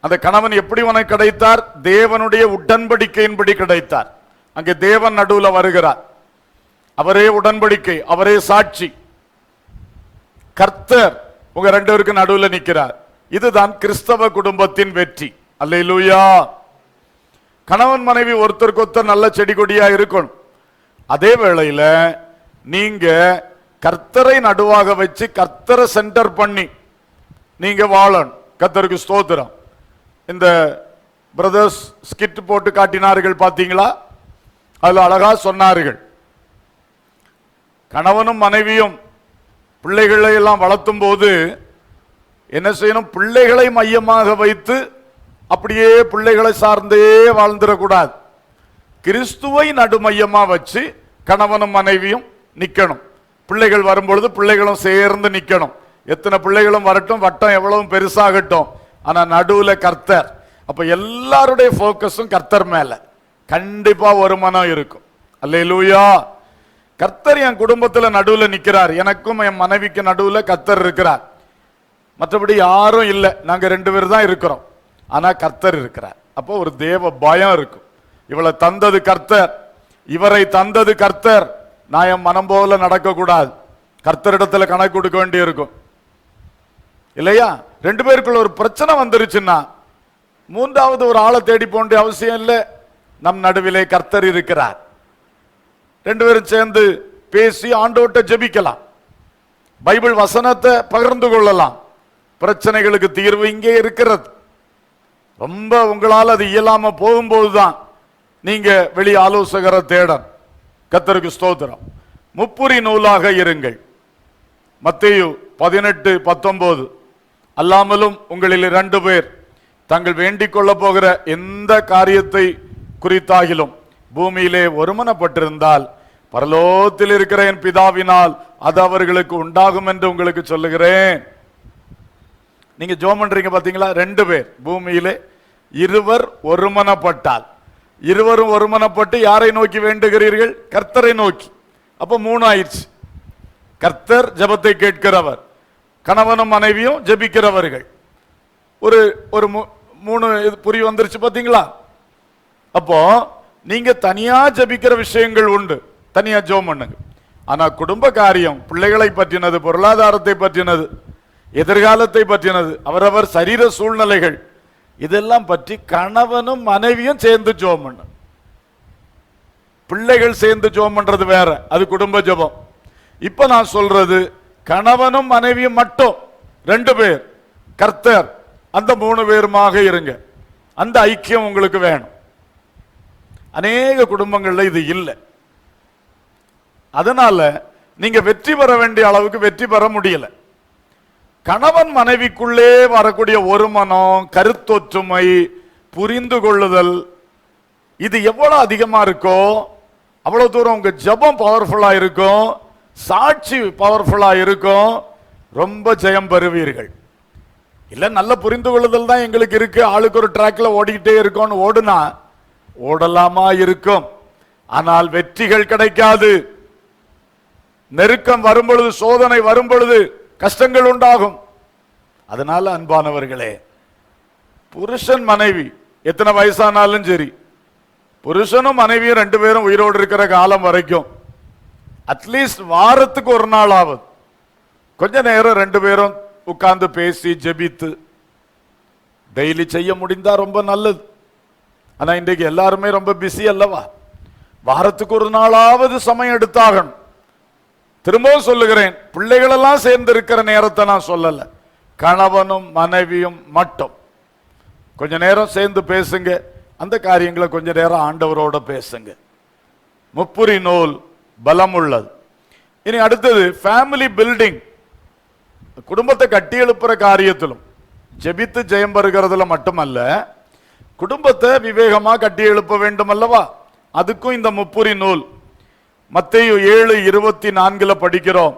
அந்த கணவன் எப்படி உனக்கு கிடைத்தார்? தேவனுடைய உடன்படிக்கையின்படி கிடைத்தார். அங்கே தேவன் நடுவில் வருகிறார். அவரே உடன்படிக்கை, அவரே சாட்சி. கர்த்தர் உங்க ரெண்டு பேருக்கு நடுவில் நிற்கிறார். இதுதான் கிறிஸ்தவ குடும்பத்தின் வெற்றி. அல்லேலூயா. கணவன் மனைவி ஒருத்தருக்கு ஒருத்தர் நல்ல செடி கொடியா இருக்கணும். அதே வேளையில நீங்க கர்த்தரை நடுவாக வச்சு கர்த்தரை சென்டர் பண்ணி நீங்க வாழணும். கர்த்தருக்கு ஸ்தோத்திரம். இந்த பிரதர்ஸ் ஸ்கிட் போட்டு காட்டினார்கள், பார்த்தீங்களா? அதுல அழகா சொன்னார்கள், கணவனும் மனைவியும் பிள்ளைகளை எல்லாம் வளர்த்தும் போது என்ன செய்யணும்? பிள்ளைகளை மையமாக வைத்து அப்படியே பிள்ளைகளை சார்ந்தே வாழ்ந்துடக்கூடாது. கிறிஸ்துவை நடுமையமா வச்சு கணவனும் மனைவியும் நிக்கணும். பிள்ளைகள் வரும்பொழுது பிள்ளைகளும் சேர்ந்து நிக்கணும். எத்தனை பிள்ளைகளும் வரட்டும், வட்டம் எவ்வளவு பெருசாகட்டும், ஆனா நடுவுல கர்த்தர். அப்ப எல்லாருடைய போக்கஸும் கர்த்தர் மேல கண்டிப்பா ஒரு மனம் இருக்கும். அல்லேலூயா. கர்த்தர் என் குடும்பத்துல நடுவுல நிக்கிறார், எனக்கும் என் மனைவிக்கு நடுவுல கர்த்தர் இருக்கிறார். மற்றபடி யாரும் இல்லை, நாங்க ரெண்டு பேர் தான் இருக்கிறோம், ஆனா கர்த்தர் இருக்கிறார். அப்போ ஒரு தேவ பயம் இருக்கும். இவளை தந்தது கர்த்தர், இவரை தந்தது கர்த்தர், நான் என் மனம் போல நடக்க கூடாது, கர்த்தரிடத்துல கணக்கு கொடுக்க வேண்டி இருக்கும் இல்லையா? ரெண்டு பேருக்குள்ள ஒரு பிரச்சனை வந்துருச்சுன்னா மூன்றாவது ஒரு ஆளை தேடி போன்ற அவசியம் இல்லை. நம் நடுவிலே கர்த்தர் இருக்கிறார். ரெண்டு பேரும் சேர்ந்து பேசி ஆண்டவர்ட்ட ஜெபிக்கலாம், பைபிள் வசனத்தை பகிர்ந்து கொள்ளலாம். பிரச்சனைகளுக்கு தீர்வு இங்கே இருக்கிறது. ரொம்ப உங்களால் அது இயலாம போகும்போதுதான் நீங்க வெளி ஆலோசகரை தேடணும். கர்த்தருக்கு ஸ்தோத்திரம். முப்புரி நூலாக இருங்கள். மத்தேயு 18:19, அல்லாமலும் உங்களில் 2 பேர் தங்கள் வேண்டிக் கொள்ள போகிற எந்த காரியத்தை குறித்தாகிலும் பூமியிலே ஒருமனப்பட்டிருந்தால் பரலோகத்தில் இருக்கிற என் பிதாவினால் அது அவர்களுக்கு உண்டாகும் என்று உங்களுக்கு சொல்லுகிறேன். நீங்க ஜெபம் பண்றீங்க பாத்தீங்களா? 2 பேர் பூமியிலே இருவர் ஒருமனப்பட்டால், இருவரும் ஒருமனப்பட்டு யாரை நோக்கி வேண்டுகிறீர்கள்? கர்த்தரை நோக்கி. அப்ப 3 ஆயிடுச்சு. கர்த்தர் ஜெபத்தை கேட்கிறவர், கணவனும் மனைவியும் ஜெபிக்கிறவர்கள். ஒரு 3 புரி வந்துருச்சு பாத்தீங்களா? அப்போ நீங்க தனியா ஜெபிக்கிற விஷயங்கள் உண்டு, தனியா ஜெபம் பண்ணுங்க. ஆனா குடும்ப காரியம், பிள்ளைகளை பற்றினது, பொருளாதாரத்தை பற்றினது, எதிர்காலத்தை பற்றினது, அவரவர் சரீர சூழ்நிலைகள், இதெல்லாம் பற்றி கணவனும் மனைவியும் சேர்ந்து ஜெபம் பண்ண. பிள்ளைகள் சேர்ந்து ஜெபம் பண்றது வேற, அது குடும்ப ஜெபம். இப்ப நான் சொல்றது கணவனும் மனைவியும் மட்டும் 2 பேர், கர்த்தர், அந்த 3 பேருமாக இருங்க. அந்த ஐக்கியம் உங்களுக்கு வேணும். அநேக குடும்பங்கள்ல இது இல்லை. அதனால நீங்க வெற்றி பெற வேண்டிய அளவுக்கு வெற்றி பெற முடியல. கணவன் மனைவிக்குள்ளே வரக்கூடிய ஒரு மனம், கருத்தொற்றுமை, புரிந்து கொள்ளுதல், இது எவ்வளவு அதிகமா இருக்கோ அவ்வளவு தூரம் உங்க ஜெபம் பவர்ஃபுல்லா இருக்கும், சாட்சி பவர்ஃபுல்லா இருக்கும், ரொம்ப ஜெயம் பெறுவீர்கள். இல்ல நல்ல புரிந்து கொள்ளுதல் தான் எங்களுக்கு இருக்கு, ஆளுக்கு ஒரு ட்ராக்ல ஓடிக்கிட்டே இருக்கோம்னு ஓடுனா ஓடலாமா இருக்கும், ஆனால் வெற்றிகள் கிடைக்காது. நெருக்கம் வரும் பொழுது, சோதனை வரும் பொழுது கஷ்டங்கள் உண்டாகும். அதனால அன்பானவர்களே, புருஷன் மனைவி எத்தனை வயசானாலும் சரி, புருஷனும் மனைவியும் 2 பேரும் உயிரோடு இருக்கிற காலம் வரைக்கும் அட்லீஸ்ட் வாரத்துக்கு ஒரு நாள் ஆகுது கொஞ்ச நேரம் 2 பேரும் உட்கார்ந்து பேசி ஜெபித்து டெய்லி செய்ய முடிந்தா ரொம்ப நல்லது. ஆனா இன்றைக்கு எல்லாருமே ரொம்ப பிஸி அல்லவா? வாரத்துக்கு ஒரு நாளாவது சமயம் எடுத்தாகணும். திரும்பவும் சொல்லுகிறேன், பிள்ளைகள் எல்லாம் சேர்ந்து இருக்கிற நேரத்தை நான் சொல்லல, கணவனும் மனைவியும் மட்டும் கொஞ்ச நேரம் சேர்ந்து பேசுங்க. அந்த காரியங்களை கொஞ்ச நேரம் ஆண்டவரோட பேசுங்க. முப்புரி நூல் பலம் உள்ளது. இனி அடுத்தது ஃபேமிலி பில்டிங். குடும்பத்தை கட்டி எழுப்புற காரியத்திலும் ஜெபித்து ஜெயம் பெறுகிறதுல மட்டுமல்ல, குடும்பத்தை விவேகமா கட்டி எழுப்ப வேண்டும் அல்லவா? அதுக்கும் இந்த முப்புரி நூல். மத்தேயு 7:24 படிக்கிறோம்,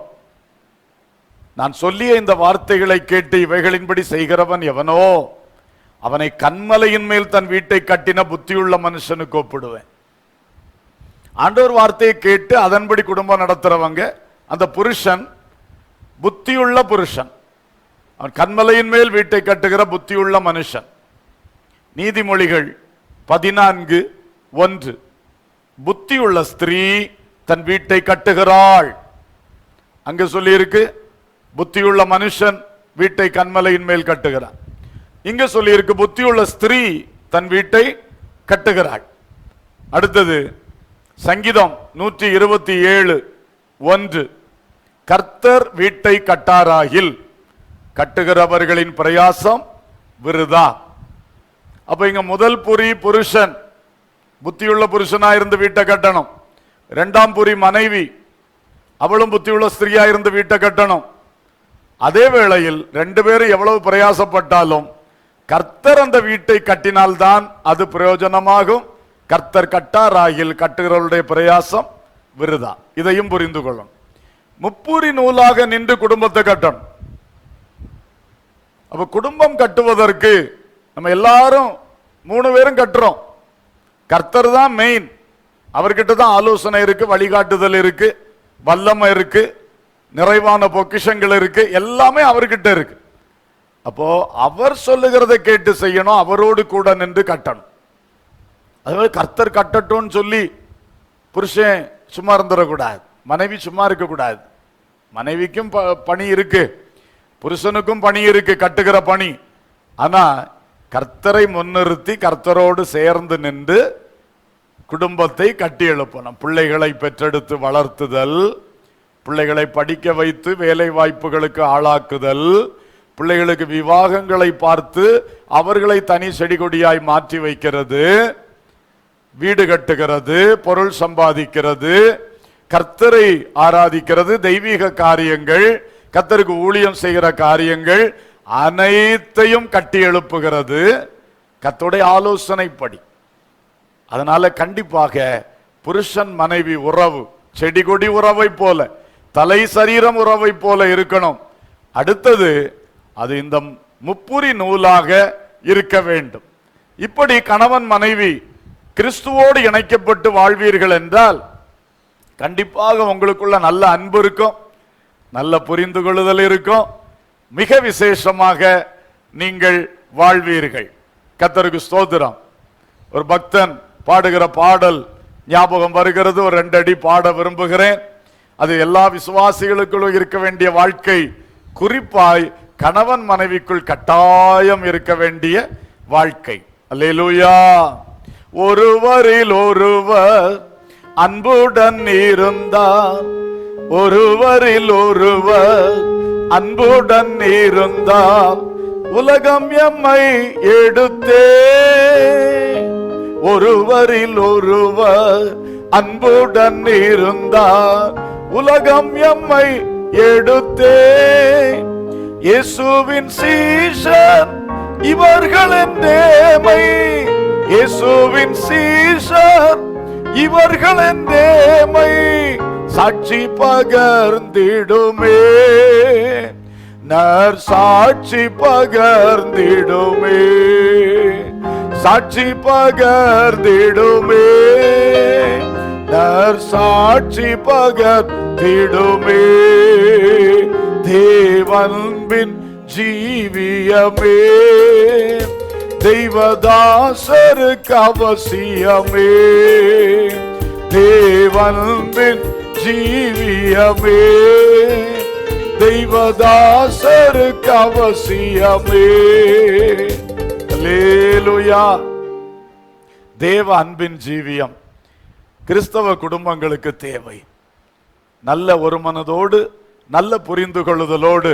நான் சொல்லிய இந்த வார்த்தைகளை கேட்டு இவைகளின்படி செய்கிறவன் எவனோ அவனை கன்மலையின் மேல் தன் வீட்டை கட்டின புத்தியுள்ள மனுஷனுக்கு ஒப்பிடுவேன். ஆண்டவர் வார்த்தையை கேட்டு அதன்படி குடும்பம் நடத்துறவங்க, அந்த புருஷன் புத்தியுள்ள புருஷன், அவன் கன்மலையின் மேல் வீட்டை கட்டுகிற புத்தியுள்ள மனுஷன். நீதிமொழிகள் 14:1 புத்தியுள்ள ஸ்திரீ தன் வீட்டை கட்டுகிறாள். அங்க சொல்லி இருக்கு புத்தியுள்ள மனுஷன் வீட்டை கன்மலையின் மேல் கட்டுகிறான். இங்க சொல்லி இருக்கு புத்தியுள்ள ஸ்திரீ தன் வீட்டை கட்டுகிறாள். அடுத்தது சங்கீதம் 127:1 கர்த்தர் வீட்டை கட்டாராகில் கட்டுகிறவர்களின் பிரயாசம் விருதா. அப்ப இங்க முதல் புரி புருஷன், புத்தியுள்ள புருஷனா இருந்து வீட்டை கட்டணும். 2ஆம் புரி மனைவி, அவளும் புத்தியுள்ள ஸ்திரீயா இருந்து வீட்டை கட்டணும். அதே வேளையில் 2 பேரும் எவ்வளவு பிரயாசப்பட்டாலும் கர்த்தர் அந்த வீட்டை கட்டினால்தான் அது பிரயோஜனமாகும். கர்த்தர் கட்டாராகில் கட்டுகிறவருடைய பிரயாசம் விருதா. இதையும் புரிந்து கொள்ளணும். முப்புரி நூலாக நின்று குடும்பத்தை கட்டணும். அப்ப குடும்பம் கட்டுவதற்கு நம்ம எல்லாரும் 3 பேரும் கட்டுறோம். கர்த்தர் தான் மெயின், அவர்கிட்ட தான் ஆலோசனை இருக்கு, வழிகாட்டுதல் இருக்கு, வல்லமை இருக்கு, நிறைவான பொக்கிஷங்கள் இருக்கு, எல்லாமே அவர்கிட்ட இருக்கு. அப்போ அவர் சொல்லுகிறதை கேட்டு செய்யணும், அவரோடு கூட நின்று கட்டணும். அதுவே கர்த்தர் கட்டட்டும் சொல்லி புருஷன் சும்மா இருந்துடக்கூடாது, மனைவி சும்மா இருக்கக்கூடாது. மனைவிக்கும் பணி இருக்கு, புருஷனுக்கும் பணி இருக்கு, கட்டுகிற பணி. ஆனா கர்த்தரை முன்னிறுத்தி கர்த்தரோடு சேர்ந்து நின்று குடும்பத்தை கட்டி எழுப்பணும். பிள்ளைகளை பெற்றெடுத்து வளர்த்துதல், பிள்ளைகளை படிக்க வைத்து வேலை வாய்ப்புகளுக்கு ஆளாக்குதல், பிள்ளைகளுக்கு விவாகங்களை பார்த்து அவர்களை தனி செடி கொடியாய் மாற்றி வைக்கிறது, வீடு கட்டுகிறது, பொருள் சம்பாதிக்கிறது, கர்த்தரை ஆராதிக்கிறது, தெய்வீக காரியங்கள், கர்த்தருக்கு ஊழியம் செய்கிற காரியங்கள் அனைத்தையும் கட்டி எழுப்புகிறது கர்த்தருடைய ஆலோசனைப்படி. அதனால கண்டிப்பாக புருஷன் மனைவி உறவு செடி கொடி உறவை போல, தலை சரீரம் உறவை போல இருக்கணும். அடுத்தது அது இந்த முப்புரி நூலாக இருக்க வேண்டும். இப்படி கணவன் மனைவி கிறிஸ்துவோடு இணைக்கப்பட்டு வாழ்வீர்கள் என்றால் கண்டிப்பாக உங்களுக்குள்ள நல்ல அன்பு இருக்கும், நல்ல புரிந்து கொள்ளுதல் இருக்கும், மிக விசேஷமாக நீங்கள் வாழ்வீர்கள். கர்த்தருக்கு ஸ்தோத்திரம். ஒரு பக்தன் பாடுகிற பாடல் ஞாபகம் வருகிறது, ஒரு 2 அடி பாட விரும்புகிறேன். அது எல்லா விசுவாசிகளுக்குள்ளும் இருக்க வேண்டிய வாழ்க்கை, குறிப்பாய் கணவன் மனைவிக்குள் கட்டாயம் இருக்க வேண்டிய வாழ்க்கை. அல்லேலூயா. ஒருவரில் ஒருவர் அன்புடன் இருந்தார், ஒருவரில் ஒருவர் அன்புடன் இருந்தால் உலகம் எம்மை எடுத்தே. ஒருவரில் ஒருவர் அன்புடன் இருந்தால் உலகம் எம்மை எடுத்தே. இயேசுவின் சீஷர் இவர்கள் என்றேமை, இயேசுவின் சீஷர் இவர்கள் என்றேமை சாட்சி பகர்ந்திடுமே, நர் சாட்சி பகர்ந்திடுமே, சாட்சி பகர்ந்திடுமே, நர் சாட்சி பகர்ந்திடுமே. தேவன்பின் ஜீவியமே தெய்வதாசருக்கு அவசியமே, தேவன்பின் ஜீவியமே தெய்வதாசருக்கு அவசியமே. அல்லேலூயா. தேவ அன்பின் ஜீவியம் கிறிஸ்தவ குடும்பங்களுக்கு தேவை. நல்ல ஒரு மனதோடு நல்ல புரிந்து கொள்ளுதலோடு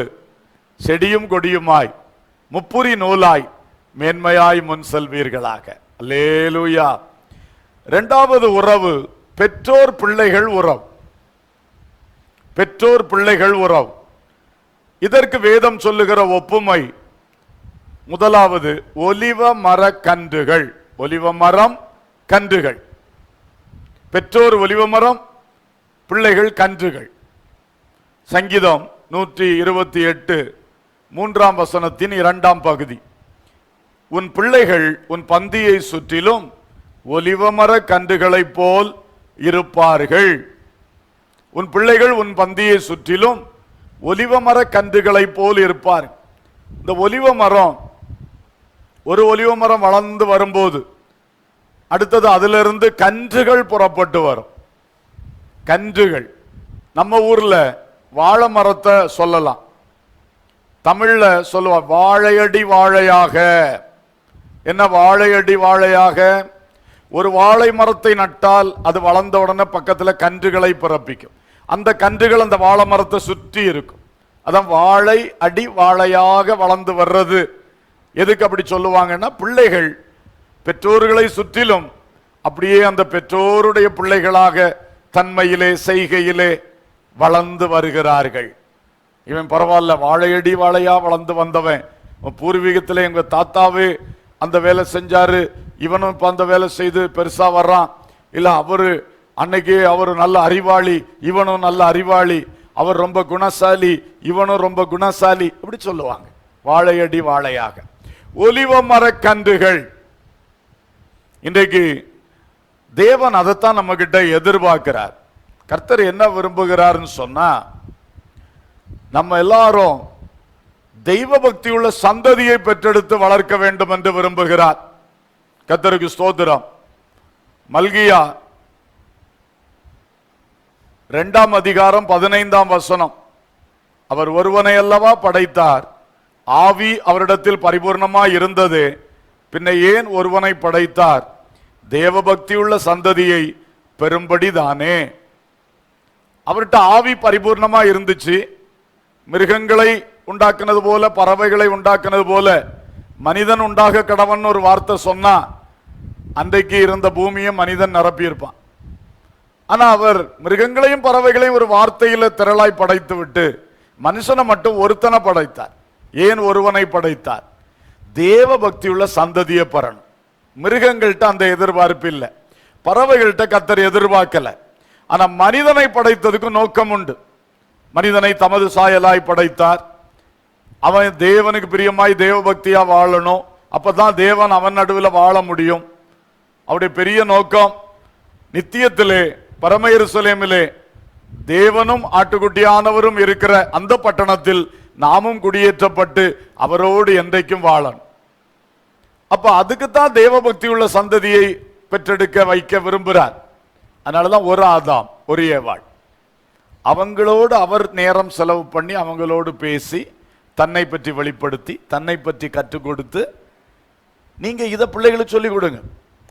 செடியும் கொடியுமாய் முப்புரி நூலாய் மேன்மையாய் முன் செல்வீர்களாக. அல்லேலூயா. இரண்டாவது உறவு பெற்றோர் பிள்ளைகள் உறவு. பெற்றோர் பிள்ளைகள் உறவு. இதற்கு வேதம் சொல்லுகிற ஒப்புமை முதலாவது ஒலிவ மர கன்றுகள். ஒலிவ மரம் கன்றுகள். பெற்றோர் ஒலிவ மரம், பிள்ளைகள் கன்றுகள். சங்கீதம் 128 3ஆம் வசனத்தின் 2ஆம் பகுதி. உன் பிள்ளைகள் உன் பந்தியை சுற்றிலும் ஒலிவமர கன்றுகளைப் போல் இருப்பார்கள். உன் பிள்ளைகள் உன் பந்தியை சுற்றிலும் ஒலிவமர கன்றுகளைப் போல் இருப்பார். இந்த ஒலிவ மரம், ஒரு ஒலிவ மரம் வளர்ந்து வரும்போது அடுத்தது அதிலிருந்து கன்றுகள் புறப்பட்டு வரும். கன்றுகள். நம்ம ஊர்ல வாழை மரத்தை சொல்லலாம், தமிழ்ல சொல்லுவா வாழையடி வாழையாக. என்ன வாழையடி வாழையாக? ஒரு வாழை மரத்தை நட்டால் அது வளர்ந்த உடனே பக்கத்துல கன்றுகளை பிறப்பிக்கும். அந்த கன்றுகள் அந்த வாழை மரத்தை சுற்றி இருக்கும். அதான் வாழை அடி வாழையாக வளர்ந்து வர்றது. எதுக்கு அப்படி சொல்லுவாங்கன்னா, பிள்ளைகள் பெற்றோர்களை சுற்றிலும் அப்படியே அந்த பெற்றோருடைய பிள்ளைகளாக தன்மையிலே செய்கையிலே வளர்ந்து வருகிறார்கள். இவன் பரவாயில்ல, வாழையடி வாழையா வளர்ந்து வந்தவன். பூர்வீகத்தில் எங்க தாத்தாவே அந்த வேலை செஞ்சாரு, இவனும் இப்ப அந்த வேலை செய்து பெருசா வர்றான். இல்ல அவரு அன்னைக்கு அவரு நல்ல அறிவாளி, இவனும் நல்ல அறிவாளி, அவர் ரொம்ப குணசாலி, இவனும் ரொம்ப குணசாலி, இப்படி சொல்லுவாங்க. வாழையடி வாழையாக. ஒலிவ மர கன்றுகள். இன்றைக்கு தேவன் அதைத்தான் நம்ம கிட்ட எதிர்பார்க்கிறார். கர்த்தர் என்ன விரும்புகிறார்னு சொன்னா, நம்ம எல்லாரும் தெய்வ பக்தி உள்ள சந்ததியை பெற்றெடுத்து வளர்க்க வேண்டும் என்று விரும்புகிறார். கர்த்தருக்கு ஸ்தோத்திரம். மல்கியா 2ஆம் அதிகாரம் 15ஆம் வசனம். அவர் ஒருவனை அல்லவா படைத்தார், ஆவி அவரிடத்தில் பரிபூர்ணமாய் இருந்தது, பின்ன ஏன் ஒருவனை படைத்தார், தேவபக்தி உள்ள சந்ததியை பெரும்படிதானே. அவர்கிட்ட ஆவி பரிபூர்ணமா இருந்துச்சு. மிருகங்களை உண்டாக்குனது போல, பறவைகளை உண்டாக்குனது போல மனிதன் உண்டாக கடவன் ஒரு வார்த்தை சொன்னா அன்றைக்கு இருந்த பூமியை மனிதன் நிரப்பியிருப்பான். ஆனா அவர் மிருகங்களையும் பறவைகளையும் ஒரு வார்த்தையில திரளாய் படைத்து விட்டு மனுஷனை மட்டும் ஒருத்தனை படைத்தார். ஏன் ஒருவனை படைத்தார்? தேவ பக்தி உள்ள சந்ததியை பெறணும். மிருகங்கள்ட்ட அந்த எதிர்பார்ப்பு இல்லை, பறவைகள்கிட்ட கர்த்தர் எதிர்பார்க்கல. ஆனா மனிதனை படைத்ததுக்கு நோக்கம் உண்டு. மனிதனை தமது சாயலாய் படைத்தார். அவன் தேவனுக்கு பிரியமாய் தேவ பக்தியா வாழணும். அப்பதான் தேவன் அவன் நடுவில் வாழ முடியும். அவருடைய பெரிய நோக்கம் நித்தியத்திலே பரம எருசலேமிலே தேவனும் ஆட்டுக்குட்டியானவரும் இருக்கிற அந்த பட்டணத்தில் நாமும் குடியேற்றப்பட்டு அவரோடு என்றைக்கும் வாழணும். அப்ப அதுக்குத்தான் தேவ பக்தி உள்ள சந்ததியை பெற்றெடுக்க வைக்க விரும்புகிறார். அதனாலதான் ஒரு ஆதாம் ஒரு ஏவாள். அவங்களோடு அவர் நேரம் செலவு பண்ணி அவங்களோடு பேசி தன்னை பற்றி வெளிப்படுத்தி தன்னை பற்றி கற்றுக் கொடுத்து நீங்க இதை பிள்ளைகளுக்கு சொல்லிக் கொடுங்க.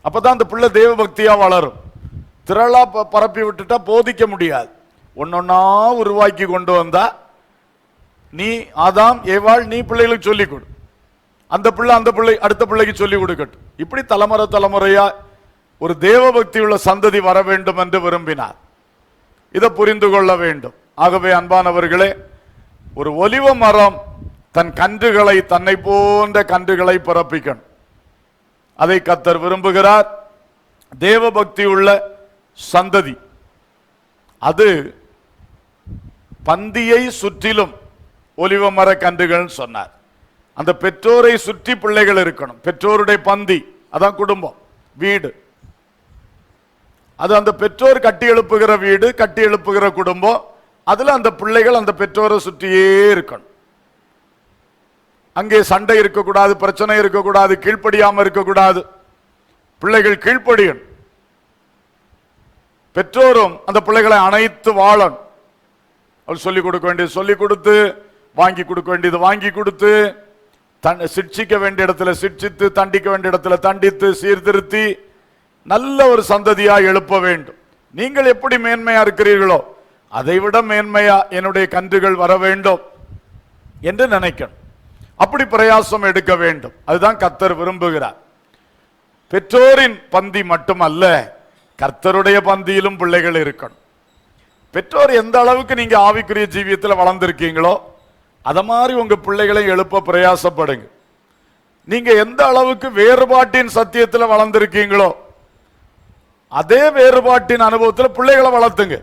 அப்பதான் அந்த பிள்ளை தேவ பக்தியா வளரும். திரளா பரப்பி விட்டுட்டா போதிக்க முடியாது. ஒன்னொன்னா உருவாக்கி கொண்டு வந்தா நீ ஆதாம் ஏவாள் நீ பிள்ளைகளுக்கு சொல்லிக் கொடு, அந்த பிள்ளை அடுத்த பிள்ளைக்கு சொல்லிக் கொடுக்கட்டும். இப்படி தலைமுறை தலைமுறையா ஒரு தேவ பக்தி உள்ள சந்ததி வர வேண்டும் என்று விரும்பினார். இதை புரிந்து கொள்ள வேண்டும். ஆகவே அன்பானவர்களே, ஒரு ஒலிவ மரம் தன் கன்றுகளை தன்னை போன்ற கன்றுகளை பிறப்பிக்கணும். அதை கர்த்தர் விரும்புகிறார். தேவ பக்தி உள்ள சந்ததி அது பந்தியை சுற்றிலும் ஒலிவ மர கன்றுகள் சொன்னார். அந்த பெற்றோரை சுற்றி பிள்ளைகள் இருக்கணும். பெற்றோருடைய பந்தி அதான் குடும்பம், வீடு. அது அந்த பெற்றோர் கட்டி எழுப்புகிற வீடு, கட்டி எழுப்புகிற குடும்பம். அதுல அந்த பிள்ளைகள் அந்த பெற்றோரை சுற்றியே இருக்கணும். அங்கே சண்டை இருக்கக்கூடாது, பிரச்சனை இருக்கக்கூடாது, கீழ்ப்படியாம இருக்கக்கூடாது. பிள்ளைகள் கீழ்ப்படியணும். பெற்றோரும் அந்த பிள்ளைகளை அணைத்து வாழணும். அவள் சொல்லிக் கொடுக்க வேண்டியது சொல்லிக் கொடுத்து, வாங்கி கொடுக்க வேண்டியது வாங்கி கொடுத்து, சிட்சிக்க வேண்டிய இடத்துல சிட்சித்து, தண்டிக்க வேண்டிய இடத்துல தண்டித்து, சீர்திருத்தி நல்ல ஒரு சந்ததியா எழுப்ப வேண்டும். நீங்கள் எப்படி மேன்மையா இருக்கிறீர்களோ அதை விட மேன்மையா என்னுடைய கன்றுகள் வர வேண்டும் என்று நினைக்கணும். அப்படி பிரயாசம் எடுக்க வேண்டும். அதுதான் கர்த்தர் விரும்புகிறார். பெற்றோரின் பந்தி மட்டுமல்ல, கர்த்தருடைய பந்தியிலும் பிள்ளைகள் இருக்கணும். பெற்றோர் எந்த அளவுக்கு நீங்க ஆவிக்குரிய ஜீவியத்தில் வளர்ந்திருக்கீங்களோ அத மாதிரி உங்க பிள்ளைகளை எழுப்ப பிரயாசப்படுங்க. நீங்க எந்த அளவுக்கு வேறுபாட்டின் சத்தியத்தில் வளர்ந்திருக்கீங்களோ அதே வேறுபாட்டின் அனுபவத்தில் பிள்ளைகளை வளர்த்துங்க.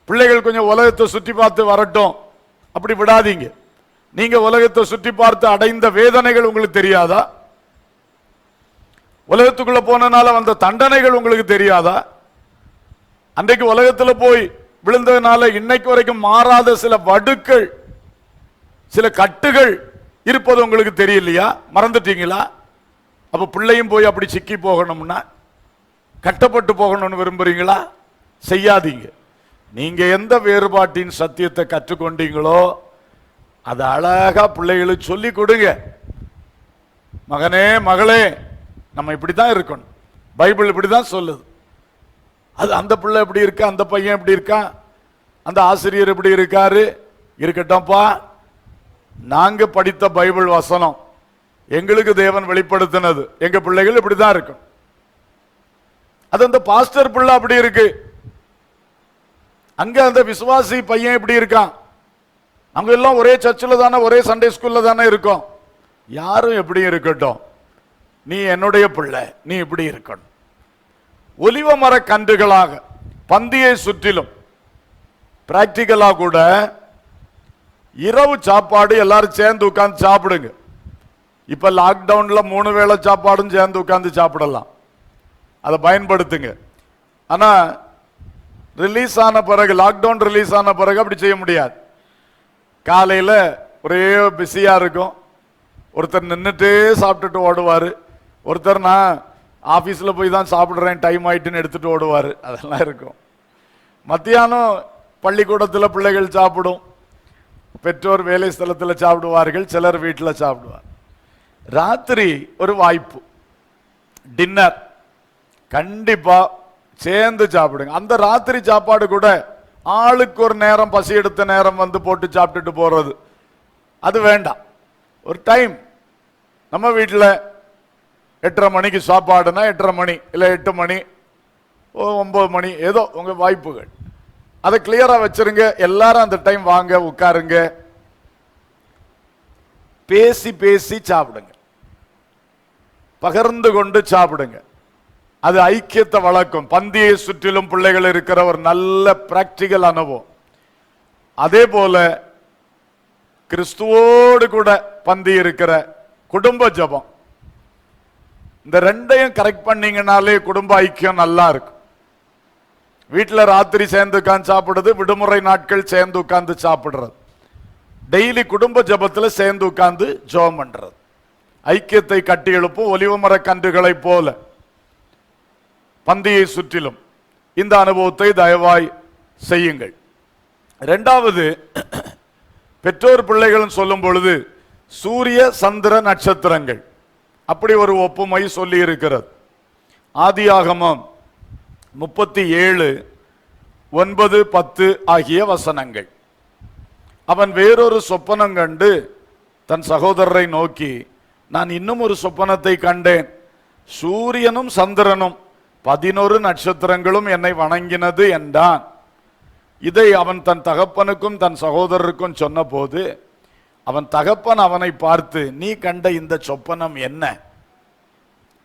பிள்ளைகள் கொஞ்சம் உலகத்தை சுற்றி பார்த்து வரட்டும், அப்படி விடாதீங்க. நீங்க உலகத்தை சுற்றி பார்த்து அடைந்த வேதனைகள் உங்களுக்கு தெரியாதா? உலகத்துக்குள்ள போனனால வந்த தண்டனைகள் உங்களுக்கு தெரியாதா? அன்றைக்கு உலகத்தில் போய் விழுந்ததுனால இன்னைக்கு வரைக்கும் மாறாத சில வடுக்கள், சில கட்டுகள் இருப்பது உங்களுக்கு தெரியலையா? மறந்துட்டீங்களா? அப்ப பிள்ளையும் போய் அப்படி சிக்கி போகணும்னா, கட்டப்பட்டு போகணும்னு விரும்புறீங்களா? செய்யாதீங்க. நீங்க எந்த வேறுபாட்டின் சத்தியத்தை கற்றுக்கொண்டீங்களோ அதை அழகா பிள்ளைகளுக்கு சொல்லி கொடுங்க. மகனே மகளே, நம்ம இப்படித்தான் இருக்கணும், பைபிள் இப்படிதான் சொல்லுது. அது அந்த பிள்ளை எப்படி இருக்கா, அந்த பையன் எப்படி இருக்கா, அந்த ஆசிரியர் எப்படி இருக்காரு, இருக்கட்டும்ப்பா. நாங்க படித்த பைபிள் வசனம் எங்களுக்கு தேவன் வெளிப்படுத்தினது, எங்க பிள்ளைகள் இப்படிதான் இருக்கும். அது அந்த பாஸ்டர் பிள்ளை அப்படி இருக்கு, அங்க அந்த விசுவாசி பையன் எப்படி இருக்கான், அங்க எல்லாம் ஒரே சர்ச்சில் தானே, ஒரே சண்டே ஸ்கூல்ல தானே இருக்கும். யாரும் எப்படி இருக்கட்டும், நீ என்னுடைய பிள்ளை, நீ இப்படி இருக்கணும். ஒலிவ மர கன்றுகளாக பந்தியை சுற்றிலும் பிராக்டிக்கலா கூட இரவு சாப்பாடு எல்லாரும் சேர்ந்து உட்கார்ந்து சாப்பிடுங்க. இப்ப லாக்டவுன்ல 3 வேளை சாப்பாடும் சேர்ந்து உட்கார்ந்து சாப்பிடலாம், அதை பயன்படுத்துங்க. ஆனா ரிலீஸ் ஆன பிறகு, லாக்டவுன் ரிலீஸ் ஆன பிறகு அப்படி செய்ய முடியாது. காலையில ஒரே பிஸியா இருக்கும். ஒருத்தர் நின்றுட்டே சாப்பிட்டுட்டு ஓடுவாரு, ஒருத்தர் நான் ஆபீஸ்ல போய் தான் சாப்பிடுறேன் டைம் ஆயிட்டுன்னு எடுத்துட்டு ஓடுவாரு, அதெல்லாம் இருக்கும். மத்தியானம் பள்ளிக்கூடத்தில் பிள்ளைகள் சாப்பிடும், பெற்றோர் வேலை ஸ்தலத்தில் சாப்பிடுவார்கள், சிலர் வீட்டில் சாப்பிடுவார். ராத்திரி ஒரு வாய்ப்பு, டின்னர் கண்டிப்பா சேர்ந்து சாப்பிடுங்க. அந்த ராத்திரி சாப்பாடு கூட ஆளுக்கு ஒரு நேரம், பசி எடுத்த நேரம் வந்து போட்டு சாப்பிட்டுட்டு போறது அது வேண்டாம். ஒரு டைம், நம்ம வீட்டில் 8:30 மணிக்கு சாப்பாடுனா 8:30 மணி, இல்லை 8 மணி, 9 மணி, ஏதோ உங்க வாய்ப்புகள், அதை கிளியரா வச்சிருங்க. எல்லாரும் அந்த டைம் வாங்க, உட்காருங்க, பேசி பேசி சாப்பிடுங்க, பகிர்ந்து கொண்டு சாப்பிடுங்க. அது ஐக்கியத்தை வளர்க்கும். பந்தியை சுற்றிலும் பிள்ளைகள் இருக்கிற ஒரு நல்ல பிராக்டிகல் அனுபவம். அதே போல கிறிஸ்துவோடு கூட பந்தி இருக்கிற குடும்ப ஜபம், இந்த ரெண்டையும் கரெக்ட் பண்ணீங்கனாலே குடும்ப ஐக்கியம் நல்லா இருக்கும். வீட்டில் ராத்திரி சேர்ந்து உட்காந்து சாப்பிடுறது, விடுமுறை நாட்கள் சேர்ந்து உட்கார்ந்து சாப்பிடுறது, டெய்லி குடும்ப ஜபத்தில் சேர்ந்து உட்கார்ந்து ஜெபம் பண்றது ஐக்கியத்தை கட்டி எழுப்பும். ஒலிவ மர கன்றுகளை போல பந்தியை சுற்றிலும் இந்த அனுபவத்தை தயவாய் செய்யுங்கள். இரண்டாவது, பெற்றோர் பிள்ளைகள் சொல்லும் பொழுது சூரிய சந்திர நட்சத்திரங்கள் அப்படி ஒரு ஒப்புமை சொல்லி இருக்கிறது. ஆதியாகமம் 37:9-10 ஆகிய வசனங்கள். அவன் வேறொரு சொப்பனம் கண்டு தன் சகோதரரை நோக்கி, நான் இன்னும் ஒரு சொப்பனத்தை கண்டேன். சூரியனும் சந்திரனும் 11 நட்சத்திரங்களும் என்னை வணங்கினது என்றான். இதை அவன் தன் தகப்பனுக்கும் தன் சகோதரருக்கும் சொன்ன போது அவன் தகப்பன் அவனை பார்த்து, நீ கண்ட இந்த சொப்பனம் என்ன?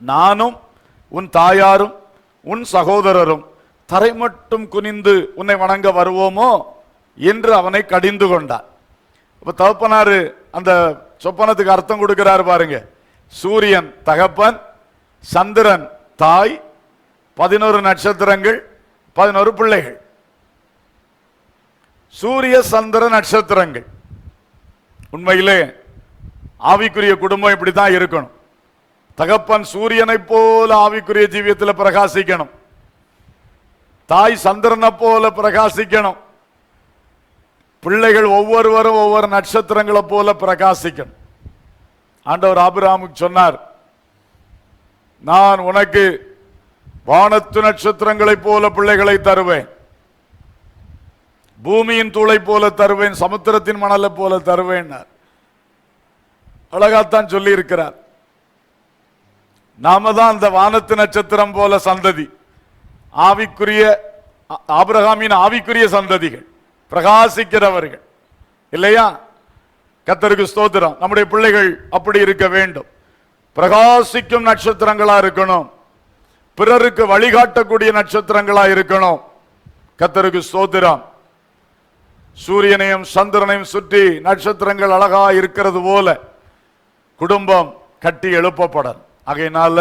நானும் உன் தாயாரும் உன் சகோதரரும் தரை மட்டும் குனிந்து உன்னை வணங்க வருவோமோ என்று அவனை கடிந்து கொண்டார். இப்ப தகப்பனாரு அந்த சொப்பனத்துக்கு அர்த்தம் கொடுக்கிறார் பாருங்க. சூரியன் தகப்பன், சந்திரன் தாய், 11 நட்சத்திரங்கள், 11 பிள்ளைகள். சூரிய சந்திர நட்சத்திரங்கள். உண்மையிலே ஆவிக்குரிய குடும்பம் இப்படித்தான் இருக்கணும். தகப்பன் சூரியனை போல ஆவிக்குரிய ஜீவியத்தில் பிரகாசிக்கணும். தாய் சந்திரனை போல பிரகாசிக்கணும். பிள்ளைகள் ஒவ்வொருவரும் ஒவ்வொரு நட்சத்திரங்களை போல பிரகாசிக்கணும். ஆண்டவர் ஆபிரகாமுக்கு சொன்னார், நான் உனக்கு வானத்து நட்சத்திரங்களை போல பிள்ளைகளை தருவேன், பூமியின் தூளை போல தருவேன், சமுத்திரத்தின் மணலை போல தருவேன். அழகாத்தான் சொல்லி இருக்கிறார். நாம தான் அந்த வானத்து நட்சத்திரம் போல சந்ததி, ஆவிக்குரிய ஆபிரகாமின் ஆவிக்குரிய சந்ததிகள், பிரகாசிக்கிறவர்கள் இல்லையா? கர்த்தருக்கு ஸ்தோத்திரம். நம்முடைய பிள்ளைகள் அப்படி இருக்க வேண்டும். பிரகாசிக்கும் நட்சத்திரங்களா இருக்கணும். பிறருக்கு வழிகாட்டக்கூடிய நட்சத்திரங்களா இருக்கணும். கர்த்தருக்கு ஸ்தோத்திரம். சூரியனையும் சந்திரனையும் சுற்றி நட்சத்திரங்கள் அழகா இருக்கிறது போல குடும்பம் கட்டி எழுப்பப்படும். ஆகையினால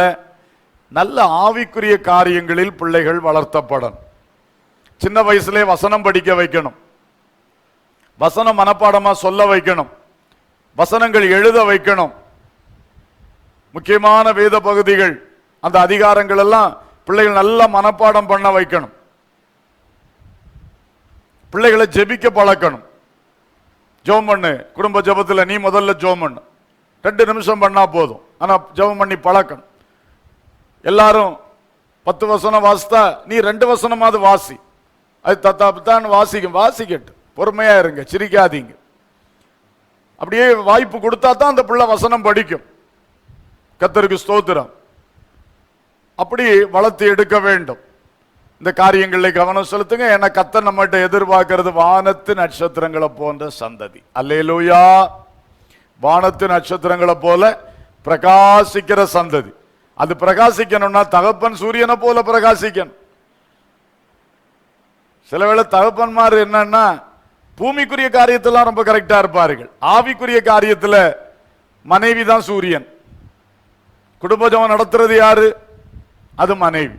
நல்ல ஆவிக்குரிய காரியங்களில் பிள்ளைகள் வளர்த்தப்படும். சின்ன வயசுலே வசனம் படிக்க வைக்கணும், வசனம் மனப்பாடமா சொல்ல வைக்கணும், வசனங்கள் எழுத வைக்கணும். முக்கியமான வேத பகுதிகள், அந்த அதிகாரங்கள் எல்லாம் பிள்ளைகள் நல்ல மனப்பாடம் பண்ண வைக்கணும். பிள்ளைகளை ஜெபிக்க பழக்கணும். ஜெபம் பண்ணு, குடும்ப ஜெபத்தில் நீ முதல்ல ஜெபம் பண்ணு, 2 நிமிஷம் பண்ணா போதும். ஆனா ஜெபம் பண்ணி பழக்கணும். எல்லாரும் 10 வசனம் வாசித்தா நீ 2 வசனமாவது வாசி. அது தத்தாப்புத்தான் வாசிக்கட்டு. பொறுமையா இருங்க, சிரிக்காதீங்க. அப்படியே வாய்ப்பு கொடுத்தா தான் அந்த பிள்ளை வசனம் படிக்கும். கர்த்தருக்கு ஸ்தோத்திரம். அப்படி வளர்த்து எடுக்க வேண்டும். இந்த காரியங்களில் கவனம் செலுத்துங்க. ஏன்னா கர்த்தர் நம்மகிட்ட எதிர்பார்க்கிறது வானத்து நட்சத்திரங்களை போன்ற சந்ததி. அல்லேலூயா. வானத்து நட்சத்திரங்களை போல பிரகாசிக்கிற சந்ததி. அது பிரகாசிக்கணும்னா தகப்பன் சூரியனை போல பிரகாசிக்கணும். சில வேளை தகப்பன்மார் என்னன்னா பூமிக்குரிய காரியத்தெல்லாம் ரொம்ப கரெக்டா இருப்பார்கள். ஆவிக்குரிய காரியத்தில் மனைவி தான் சூரியன். குடும்ப ஜெபம் நடத்துறது யாரு? அது மனைவி.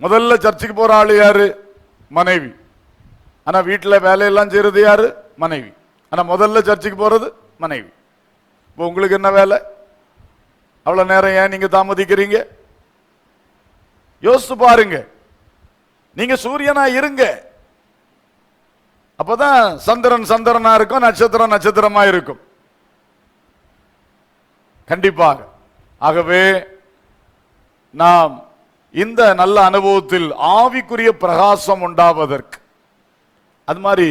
முதல்ல சர்ச்சுக்கு போற ஆளு யாரு? மனைவி. ஆனா வீட்டில் வேலையெல்லாம் செய்யறது யாரு? மனைவி. ஆனா முதல்ல சர்ச்சுக்கு போறது மனைவி. இப்போ உங்களுக்கு என்ன வேலை? அவ்வளவு நேரம் ஏன் நீங்க தாமதிக்கிறீங்க? யோசிச்சு பாருங்க. நீங்க சூரியனா இருங்க, அப்பதான் சந்திரன் சந்திரனா இருக்கும், நட்சத்திரம் நட்சத்திரமா இருக்கும். கண்டிப்பாக. ஆகவே நாம் இந்த நல்ல அனுபவத்தில் ஆவிக்குரிய பிரகாசம் உண்டாவதற்கு, அது மாதிரி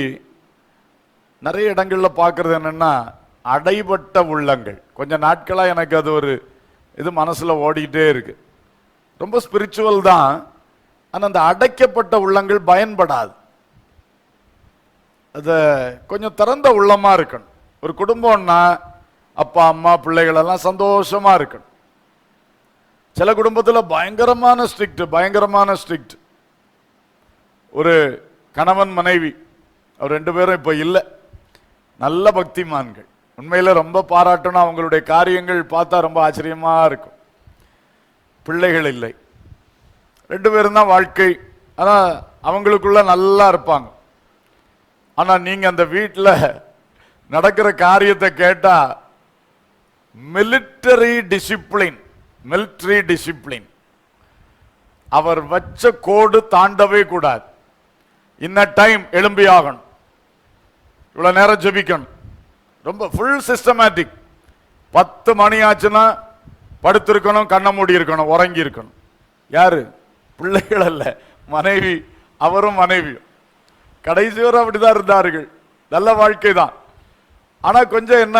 நிறைய இடங்கள்ல பார்க்கறது என்னன்னா அடைபட்ட உள்ளங்கள். கொஞ்ச நாட்களா எனக்கு அது ஒரு இது மனசுல ஓடிக்கிட்டே இருக்கு. ரொம்ப ஸ்பிரிச்சுவல் தான், ஆனா அந்த அடைக்கப்பட்ட உள்ளங்கள் பயன்படாது. அது கொஞ்சம் திறந்த உள்ளமா இருக்கணும். ஒரு குடும்பம்னா அப்பா அம்மா பிள்ளைகள் எல்லாம் சந்தோஷமா இருக்கணும். சில குடும்பத்தில் பயங்கரமான ஸ்ட்ரிக்ட். ஒரு கணவன் மனைவி, அவர் 2 பேரும் இப்ப இல்லை, நல்ல பக்திமான்கள். உண்மையில ரொம்ப பாராட்டணும். அவங்களுடைய காரியங்கள் பார்த்தா ரொம்ப ஆச்சரியமா இருக்கும். பிள்ளைகள் இல்லை, 2 பேரும் தான் வாழ்க்கை. ஆனா அவங்களுக்குள்ள நல்லா இருப்பாங்க. ஆனா நீங்க அந்த வீட்டில் நடக்கிற காரியத்தை கேட்டா மிலிட்டரி டிசிப்ளின், அவர் வச்ச கோடு தாண்டவே கூடாது. இன்ன டைம் எழும்பி ஆகணும், இவ்வளவு நேரம் ஜெபிக்கணும். ரொம்ப ஃபுல் சிஸ்டமேட்டிக். 10 மணி ஆச்சுன்னா படுத்திருக்கணும், கண்ணை மூடி இருக்கணும், உறங்கி இருக்கணும். யாரு? பிள்ளைகள் அல்ல, மனைவி. அவரும் மனைவியும் கடைசி வரை அப்படிதான் இருந்தார்கள். நல்ல வாழ்க்கை தான். ஆனா கொஞ்சம் என்ன,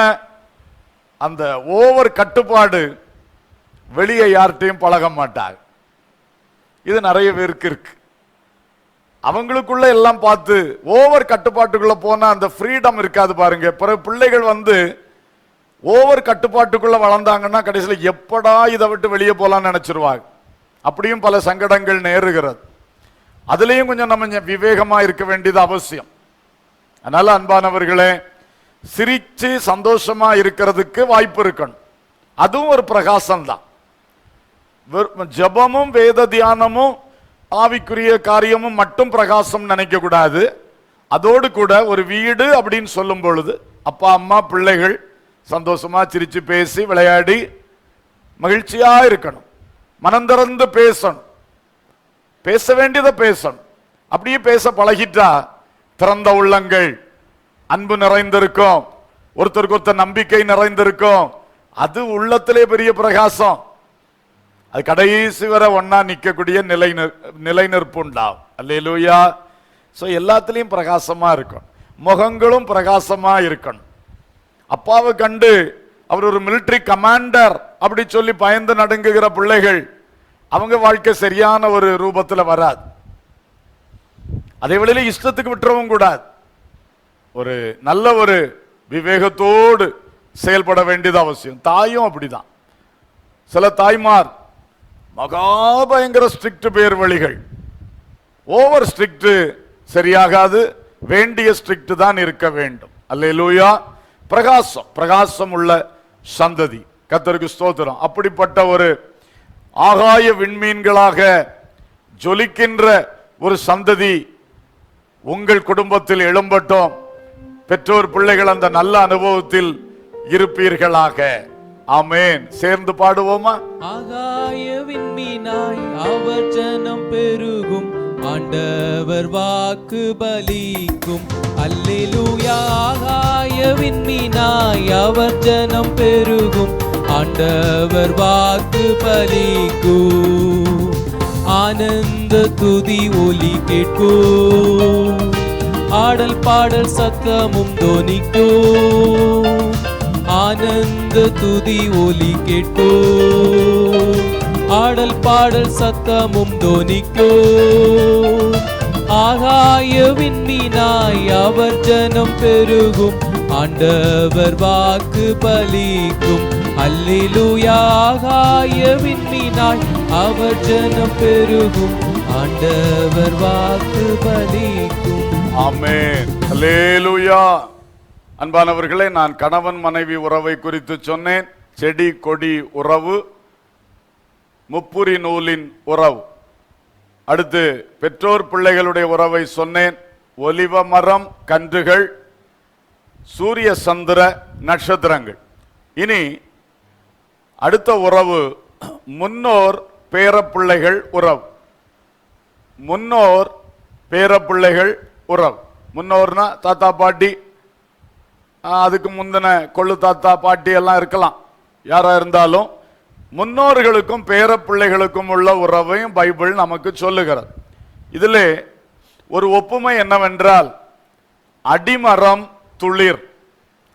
அந்த ஓவர் கட்டுப்பாடு, வெளியே யார்கிட்டையும் பழக மாட்டாங்க. இது நிறைய பேருக்கு இருக்கு. அவங்களுக்குள்ள எல்லாம் பார்த்து ஓவர் கட்டுப்பாட்டுக்குள்ள போனா அந்த ஃப்ரீடம் இருக்காது பாருங்க. பிறகு பிள்ளைகள் ஓவர் கட்டுப்பாட்டுக்குள்ள வளர்ந்தாங்கன்னா கடைசியில் எப்படா இதை விட்டு வெளியே போலான்னு நினைச்சிருவாங்க. அப்படியும் பல சங்கடங்கள் நேருகிறது. அதுலேயும் கொஞ்சம் நம்ம விவேகமா இருக்க வேண்டியது அவசியம். அதனால அன்பானவர்களே, சிரிச்சு சந்தோஷமா இருக்கிறதுக்கு வாய்ப்பு இருக்கணும். அதுவும் ஒரு பிரகாசம் தான். ஜபமும் வேத தியானமும் ஆவிக்குரிய காரியமும் மட்டும் பிரகாசம் நினைக்க கூடாது. அதோடு கூட ஒரு வீடு அப்படின்னு சொல்லும் பொழுது அப்பா அம்மா பிள்ளைகள் சந்தோஷமா சிரிச்சு பேசி விளையாடி மகிழ்ச்சியா இருக்கணும். மனம் திறந்து பேசணும். பேச வேண்டியதை பேசணும். அப்படியே பேச பழகிட்டா திறந்த உள்ளங்கள், அன்பு நிறைந்திருக்கும், ஒருத்தருக்கு ஒருத்தர் நம்பிக்கை நிறைந்திருக்கும். அது உள்ளத்திலே பெரிய பிரகாசம். அது கடைசி வரை ஒன்னா நிற்கக்கூடிய நிலைநிற்பு உண்டாகும். அல்லேலூயா. ஸோ எல்லாத்துலேயும் பிரகாசமா இருக்கணும். முகங்களும் பிரகாசமா இருக்கணும். அப்பாவை கண்டு அவர் ஒரு மிலிட்டரி கமாண்டர் அப்படி சொல்லி பயந்து நடுங்குகிற பிள்ளைகள், அவங்க வாழ்க்கை சரியான ஒரு ரூபத்தில் வராது. அதே வேளையில இஷ்டத்துக்கு விட்டுறவும் கூடாது. ஒரு நல்ல ஒரு விவேகத்தோடு செயல்பட வேண்டியது அவசியம். தாயும் அப்படிதான். சில தாய்மார் மகா பயங்கர ஸ்ட்ரிக்ட் பேர் வழிகள். ஓவர் ஸ்ட்ரிக்ட் சரியாகாது. வேண்டிய ஸ்ட்ரிக்ட் தான் இருக்க வேண்டும். அல்லேலூயா. பிரகாசம், பிரகாசம் உள்ள சந்ததி. கர்த்தருக்கு ஸ்தோத்திரம். அப்படிப்பட்ட ஒரு ஆகாய விண்மீன்களாக ஜொலிக்கின்ற ஒரு சந்ததி உங்கள் குடும்பத்தில் எழும்பட்டும். பெற்றோர் பிள்ளைகள் அந்த நல்ல அனுபவத்தில் இருப்பீர்களாக. ஆமென். சேர்ந்து பாடுவோமா? ஆகாய விண்மீனாய் அவர் ஜனம் பெருகும், ஆண்டவர் வாக்கு பலிக்கும். அல்லேலூயா. ஆகாய விண்மீனாய் அவர் ஜனம் பெருகும், ஆண்டவர் வாக்கு பலிக்கும். ஆனந்த துதி ஒலி கேட்கும், ஆடல் பாடல் சத்தமும் தோனிக்கும். ஆனந்த துதி ஒலி கேட்கும், ஆடல் பாடல் சத்தமும் தோனிக்கும். ஆகாய விண்மீனாய் அவர் ஜனம் பெருகும், ஆண்டவர் வாக்கு பலிக்கும். அல்லேலூயா. ஆகாய விண்மீனாய் அவர் ஜனம் பெருகும், ஆண்டவர் வாக்கு பலிக்கும். ஆமென். அல்லேலூயா. அன்பானவர்களே, நான் கணவன் மனைவி உறவை குறித்து சொன்னேன். செடி கொடி உறவு, முப்புரி நூலின் உறவு. அடுத்து பெற்றோர் பிள்ளைகளுடைய உறவை சொன்னேன். ஒலிவ மரம், கன்றுகள், சூரிய சந்திர நட்சத்திரங்கள். இனி அடுத்த உறவு முன்னோர் பேரப்பிள்ளைகள் உறவு. முன்னோர் பேரப்பிள்ளைகள் உறவு. முன்னோர்னா தாத்தா பாட்டி, அதுக்கு முந்தின கொள்ளு தாத்தா பாட்டி எல்லாம் இருக்கலாம். யாரா இருந்தாலும் முன்னோர்களுக்கும் பேரப்பிள்ளைகளுக்கும் உள்ள உறவையும் பைபிள் நமக்கு சொல்லுகிறது. இதிலே ஒரு ஒப்புமை என்னவென்றால், அடிமரம் துளிர்.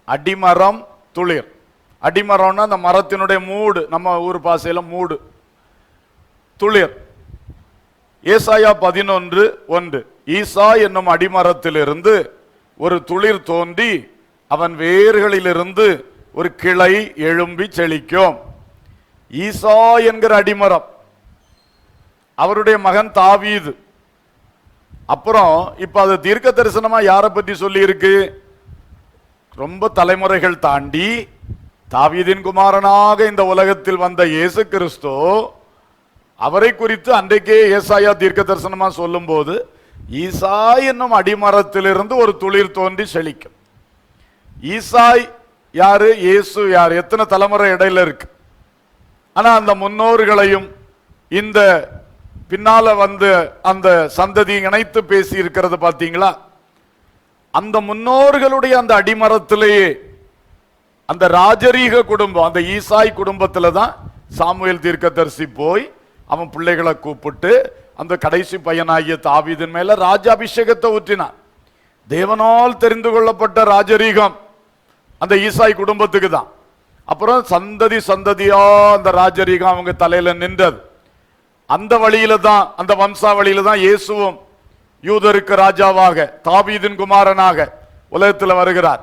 அடிமரம் துளிர். அடிமரம்னா அந்த மரத்தினுடைய மூடு, நம்ம ஊர் பாசையில மூடு. துளிர். ஏசாயா 11:1. ஈசா என்னும் அடிமரத்திலிருந்து ஒரு துளிர் தோன்றி அவன் வேர்களிலிருந்து ஒரு கிளை எழும்பி செழிக்கும். ஈசா என்கிற அடிமரம், அவருடைய மகன் தாவீது. அப்புறம் இப்ப அது தீர்க்க தரிசனமா யாரை பற்றி சொல்லி இருக்கு? ரொம்ப தலைமுறைகள் தாண்டி தாவீதின் குமாரனாக இந்த உலகத்தில் வந்த இயேசு கிறிஸ்து, அவரை குறித்து அன்றைக்கே ஏசாயா தீர்க்க தரிசனமா சொல்லும் போது, ஈசா என்னும் அடிமரத்திலிருந்து ஒரு துளிர் தோன்றி செழிக்கும். ஈசாய் யாரு, இயேசு யாரு? எத்தனை தலைமுறை இடையில இருக்கு. ஆனா அந்த முன்னோர்களையும் இந்த பின்னால வந்து அந்த சந்ததி இணைத்து பேசி இருக்கிறது பாத்தீங்களா? அந்த முன்னோர்களுடைய அந்த அடிமரத்திலேயே அந்த ராஜரீக குடும்பம், அந்த ஈசாய் குடும்பத்துல தான் சாமுவேல் தீர்க்கதரிசி போய் அவன் பிள்ளைகளை கூப்பிட்டு அந்த கடைசி பையனாகிய தாவீதின் மேல ராஜாபிஷேகத்தை ஊற்றினான். தேவனால் தெரிந்து கொள்ளப்பட்ட ராஜரீகம் அந்த ஈசாய் குடும்பத்துக்கு தான். அப்புறம் சந்ததி சந்ததியா அந்த ராஜரீகம் அவங்க தலையில நின்றது. அந்த வழியில தான், அந்த வம்சாவளியில தான் இயேசுவும் யூதருக்கு ராஜாவாக தாவீதின் குமாரனாக உலகத்தில் வருகிறார்.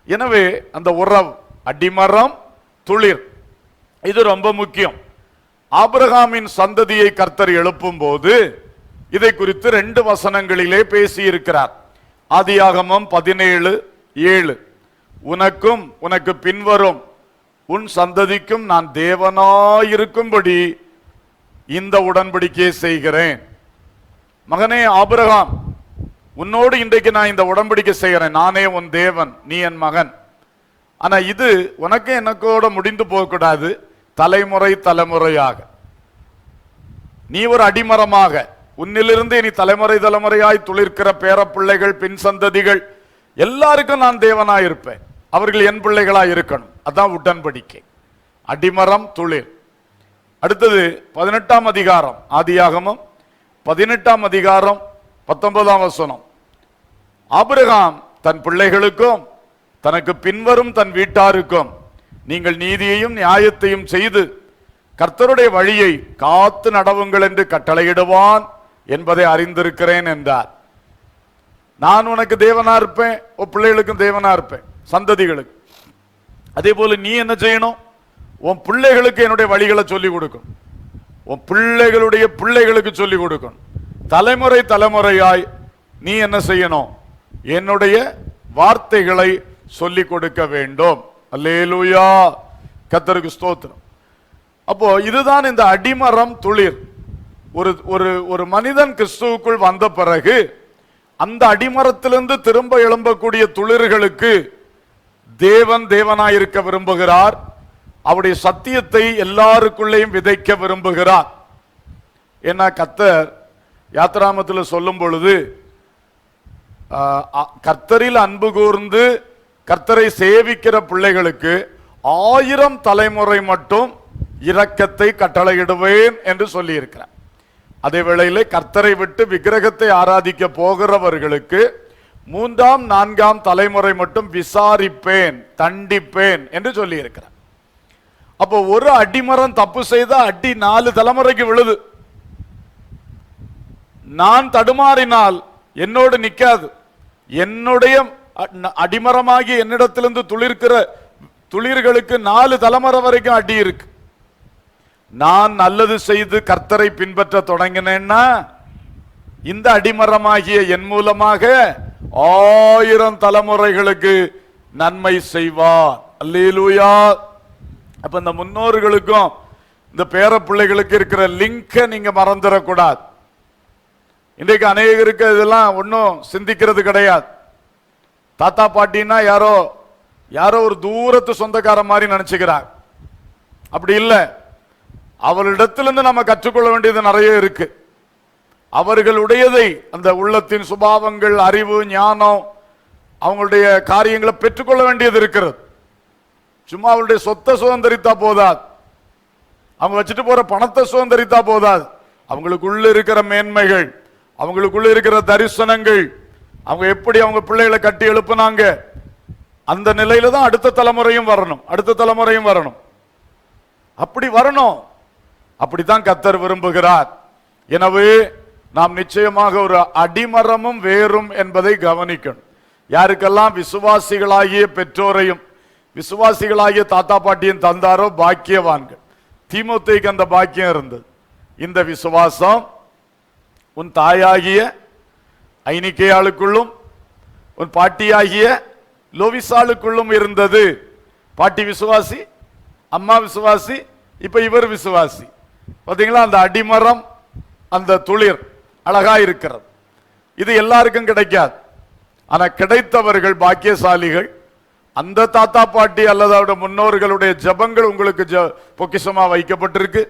எனவே அந்த உறவு அடிமரம் துளிர் இது ரொம்ப முக்கியம். ஆபிரகாமின் சந்ததியை கர்த்தர் எழுப்பும் போது இதை குறித்து 2 வசனங்களிலே பேசி இருக்கிறார். ஆதியாகமம் 17:7 உனக்கும் உனக்கு பின்வரும் உன் சந்ததிக்கும் நான் தேவனாயிருக்கும்படி இந்த உடன்படிக்கையை செய்கிறேன். மகனே ஆபிரகாம், உன்னோடு இன்றைக்கு நான் இந்த உடன்படிக்கை செய்கிறேன். நானே உன் தேவன், நீ என் மகன். ஆனா இது உனக்கு எனக்கோட முடிந்து போகக்கூடாது. தலைமுறை தலைமுறையாக நீ ஒரு அடிமரமாக, உன்னிலிருந்து இனி தலைமுறை தலைமுறையாய் துளிர்க்கிற பேர பிள்ளைகள், பின் சந்ததிகள் எல்லாருக்கும் நான் தேவனாயிருப்பேன். அவர்கள் என் பிள்ளைகளாய் இருக்கணும். அதான் உடன்படிக்கை, அடிமரம் துளிர். அடுத்தது 18ஆம் அதிகாரம், ஆதியாகமம் 18ஆம் அதிகாரம் 19ஆம் வசனம். ஆபிரகாம் தன் பிள்ளைகளுக்கும் தனக்கு பின்வரும் தன் வீட்டாருக்கும் நீங்கள் நீதியையும் நியாயத்தையும் செய்து கர்த்தருடைய வழியை காத்து நடவுங்கள் என்று கட்டளையிடுவான் என்பதை அறிந்திருக்கிறேன் என்றார். நான் உனக்கு தேவனா இருப்பேன், உன் பிள்ளைகளுக்கும் தேவனா இருப்பேன், சந்ததிகளுக்கு. அதே போல நீ என்ன செய்யணும்? உன் பிள்ளைகளுக்கு என்னுடைய வழிகளை சொல்லிக் கொடுக்கணும். உன் பிள்ளைகளுடைய பிள்ளைகளுக்கு சொல்லிக் கொடுக்கணும். தலைமுறை தலைமுறையாய் நீ என்ன செய்யணும்? என்னுடைய வார்த்தைகளை சொல்லிக் கொடுக்க வேண்டும். அல்லேலூயா, கர்த்தருக்கு ஸ்தோத்திரம். அப்போ இதுதான் இந்த அடிமரம் துளிர். ஒரு மனிதன் கிறிஸ்துவுக்குள் வந்த பிறகு அந்த அடிமரத்திலிருந்து திரும்ப எழும்பக்கூடிய துளிர்களுக்கு தேவன் தேவனாயிருக்க விரும்புகிறார். அவருடைய சத்தியத்தை எல்லாருக்குள்ளேயும் விதைக்க விரும்புகிறார். ஏன்னா கர்த்தர் யாத்திராமத்தில் சொல்லும் பொழுது கர்த்தரில் அன்பு கூர்ந்து கர்த்தரை சேவிக்கிற பிள்ளைகளுக்கு 1000 தலைமுறை மட்டும் இரக்கத்தை கட்டளையிடுவேன் என்று சொல்லி இருக்கிறார். அதே வேளையிலே கர்த்தரை விட்டு விக்கிரகத்தை ஆராதிக்க போகிறவர்களுக்கு 3ஆம் 4ஆம் தலைமுறை மட்டும் விசாரிப்பேன், தண்டிப்பேன் என்று சொல்லி இருக்கிறார். அப்போ ஒரு அடிமரம் தப்பு செய்தா அடி 4 தலைமுறைக்கு விழுது. நான் தடுமாறினால் என்னோடு நிக்காது. என்னுடைய அடிமரமாகி என்னிடத்திலிருந்து துளிர்க்கிற துளிர்களுக்கு 4 தலைமுறை வரைக்கும் அடி இருக்கு. நான் நல்லது செய்து கர்த்தரை பின்பற்ற தொடங்கினேன்னா இந்த அடிமரமாகிய என் மூலமாக 1000 தலைமுறைகளுக்கு நன்மை செய்வார். அல்லேலூயா. அப்ப இந்த முன்னோர்களுக்கும் இந்த பேர பிள்ளைகளுக்கு இருக்கிற லிங்க நீங்க மறந்துடக்கூடாது. இன்றைக்கு அநேகருக்கு இதெல்லாம் ஒன்றும் சிந்திக்கிறது கிடையாது. தாத்தா பாட்டின்னா யாரோ ஒரு தூரத்து சொந்தக்கார மாதிரி நினைச்சுக்கிறார். அப்படி இல்லை. அவர்களிடத்திலிருந்து நம்ம கற்றுக்கொள்ள வேண்டியது நிறைய இருக்கு. அவர்களுடையதை, அந்த உள்ளத்தின் சுபாவங்கள், அறிவு, ஞானம், அவங்களுடைய காரியங்களை பெற்றுக்கொள்ள வேண்டியது இருக்கிறது. சும்மா அவருடைய சொத்தை சுதந்திரித்தா போதாது, அவங்க வச்சுட்டு போற பணத்தை சுதந்திரித்தா போதாது. அவங்களுக்குள்ள இருக்கிற மேன்மைகள், அவங்களுக்குள்ள இருக்கிற தரிசனங்கள், அவங்க எப்படி அவங்க பிள்ளைகளை கட்டி எழுப்புனாங்க, அந்த நிலையில தான் அடுத்த தலைமுறையும் வரணும், அடுத்த தலைமுறையும் வரணும். அப்படி வரணும். அப்படித்தான் கர்த்தர் விரும்புகிறார். எனவே நாம் நிச்சயமாக ஒரு அடிமரமும் வேரும் என்பதை கவனிக்கணும். யாருக்கெல்லாம் விசுவாசிகளாகிய பெற்றோரையும் விசுவாசிகளாகிய தாத்தா பாட்டியும் தந்தாரோ பாக்கியவான்கள். தீமோத்தேயுக்கு அந்த பாக்கியம் இருந்தது. இந்த விசுவாசம் உன் தாயாகிய ஐனிக்கேயாளுக்குள்ளும் உன் பாட்டியாகிய லோவிசாளுக்குள்ளும் இருந்தது. பாட்டி விசுவாசி, அம்மா விசுவாசி, இப்ப இவர் விசுவாசி. பாத்தீங்களா? அந்த அடிமரம், அந்த துளிர் அழகா இருக்கிறது. இது எல்லாருக்கும் கிடைக்காது. ஆனா கிடைத்தவர்கள் பாக்கியசாலிகள். அந்த தாத்தா பாட்டி அல்லது அவருடைய முன்னோர்களுடைய ஜபங்கள் உங்களுக்கு பொக்கிஷமா வைக்கப்பட்டிருக்கு.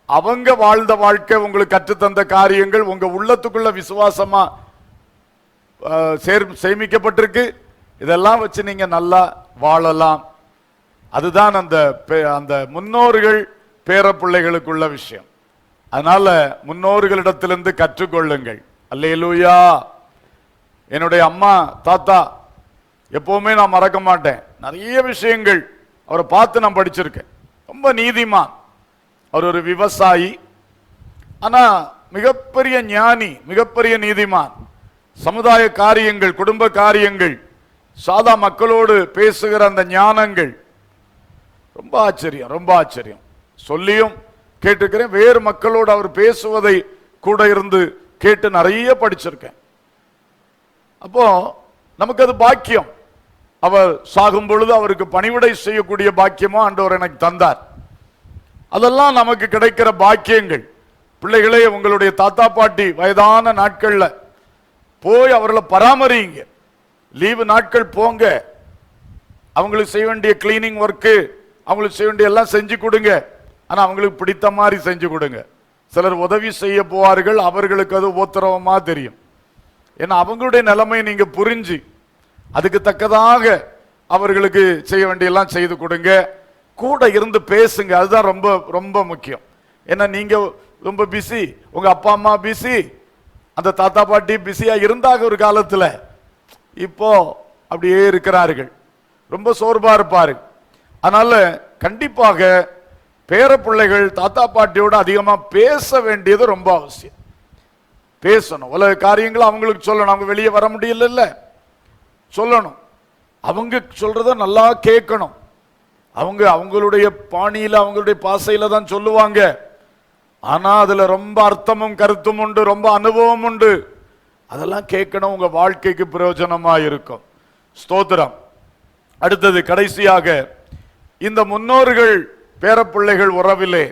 அவங்க வாழ்ந்த வாழ்க்கை, உங்களுக்கு கற்றுத்தந்த காரியங்கள் உங்க உள்ளத்துக்குள்ள விசுவாசமா சேமிக்கப்பட்டிருக்கு. இதெல்லாம் வச்சு நீங்க நல்லா வாழலாம். அதுதான் அந்த முன்னோர்கள் பேர பிள்ளைகளுக்குள்ள விஷயம். அதனால முன்னோர்களிடத்திலிருந்து கற்றுக்கொள்ளுங்கள். அல்லேலூயா. என்னுடைய அம்மா தாத்தா எப்பவுமே நான் மறக்க மாட்டேன். நிறைய விஷயங்கள் அவரை பார்த்து நான் படிச்சிருக்கேன். ரொம்ப நீதிமான். அவர் ஒரு விவசாயி, ஆனா மிகப்பெரிய ஞானி, மிகப்பெரிய நீதிமான். சமுதாய காரியங்கள், குடும்ப காரியங்கள், சாதா மக்களோடு பேசுகிற அந்த ஞானங்கள் ரொம்ப ஆச்சரியம், ரொம்ப ஆச்சரியம். சொல்லியும் கேட்டிருக்கிறேன். வேறு மக்களோடு அவர் பேசுவதை கூட இருந்து கேட்டு நிறைய படிச்சிருக்கேன். அப்போ நமக்கு அது பாக்கியம். அவர் சாகும் பொழுது அவருக்கு பணிவிடை செய்யக்கூடிய பாக்கியமோ ஆண்டவர் எனக்கு தந்தார். அதெல்லாம் நமக்கு கிடைக்கிற பாக்கியங்கள். பிள்ளைகளே, உங்களுடைய தாத்தா பாட்டி வயதான நாட்கள்ல போய் அவர்களை பராமரிங்க. லீவு நாட்கள் போங்க, அவங்களுக்கு செய்ய வேண்டிய கிளீனிங் ஒர்க்கு, அவங்களுக்கு செய்ய வேண்டிய எல்லாம் செஞ்சு கொடுங்க. ஆனா அவங்களுக்கு பிடித்த மாதிரி செஞ்சு கொடுங்க. சிலர் உதவி செய்ய போவார்கள், அவர்களுக்கு அது உத்தரவமா தெரியும். ஏன்னா அவங்களுடைய நிலைமை நீங்க புரிஞ்சு அதுக்கு தக்கதாக அவர்களுக்கு செய்ய வேண்டியெல்லாம் செய்து கொடுங்க. கூட இருந்து பேசுங்க. அதுதான் ரொம்ப ரொம்ப முக்கியம். ஏன்னா நீங்க ரொம்ப பிஸி, உங்க அப்பா அம்மா பிஸி, அந்த தாத்தா பாட்டி பிஸியா இருந்தாங்க ஒரு காலத்துல. இப்போ அப்படியே இருக்கிறார்கள், ரொம்ப சோர்வா இருப்பாரு. அதனால கண்டிப்பாக பேர பிள்ளைகள் தாத்தா பாட்டியோட அதிகமா பேச வேண்டியது ரொம்ப அவசியம். பேசணும். உலக காரியங்களை அவங்களுக்கு சொல்லணும். அவங்க வெளியே வர முடியல, சொல்லணும். அவங்க சொல்றத நல்லா கேட்கணும். அவங்க அவங்களுடைய பாணியில, அவங்களுடைய பாசையில தான் சொல்லுவாங்க. ஆனா அதுல ரொம்ப அர்த்தமும் கருத்தும் உண்டு, ரொம்ப அனுபவம் உண்டு. அதெல்லாம் கேட்கணும். உங்க வாழ்க்கைக்கு பிரயோஜனமா இருக்கும். ஸ்தோத்திரம். அடுத்தது கடைசியாக இந்த முன்னோர்கள் பேரப்பிள்ளைகள் உறவிலே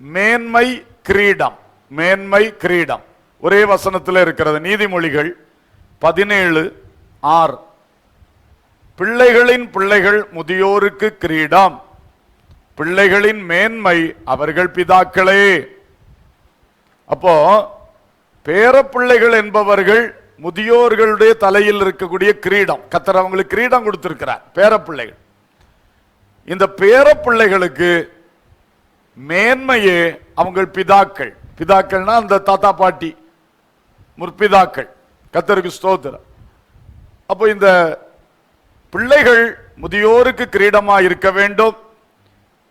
மேன்மை கிரீடம், மேன்மை கிரீடம் ஒரே வசனத்தில் இருக்கிறது. நீதிமொழிகள் 17:6. பிள்ளைகளின் பிள்ளைகள் முதியோருக்கு கிரீடம், பிள்ளைகளின் மேன்மை அவர்கள் பிதாக்களே. அப்போ பேரப்பிள்ளைகள் என்பவர்கள் முதியோர்களுடைய தலையில் இருக்கக்கூடிய கிரீடம். கர்த்தர் அவங்களுக்கு கிரீடம் கொடுத்திருக்கிறார். பேரப்பிள்ளைகள், இந்த பேரப்பிள்ளைகளுக்கு மேன்மையே அவங்க பிதாக்கள். பிதாக்கள்னா அந்த தாத்தா பாட்டி, முற்பிதாக்கள். கர்த்தருக்கு ஸ்தோத்திரம். அப்போ இந்த பிள்ளைகள் முதியோருக்கு கிரீடமா இருக்க வேண்டும்,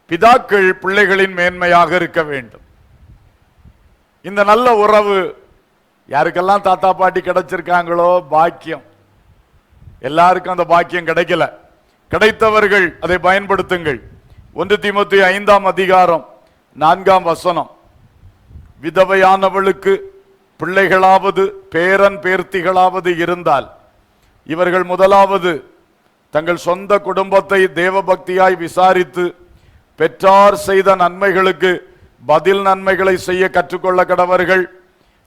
பிதாக்கள் பிள்ளைகளின் மேன்மையாக இருக்க வேண்டும். இந்த நல்ல உறவு யாருக்கெல்லாம் தாத்தா பாட்டி கிடைச்சிருக்காங்களோ பாக்கியம். எல்லாருக்கும் அந்த பாக்கியம் கிடைக்கல. கிடைத்தவர்கள் அதை பயன்படுத்துங்கள். 1 தீமோத்தேயு 5:4 விதவையானவளுக்கு பிள்ளைகளாவது பேரன் பேர்த்திகளாவது இருந்தால் இவர்கள் முதலாவது தங்கள் சொந்த குடும்பத்தை தேவபக்தியாய் விசாரித்து பெற்றார் செய்த நன்மைகளுக்கு பதில் நன்மைகளை செய்ய கற்றுக்கொள்ள கடவர்கள்.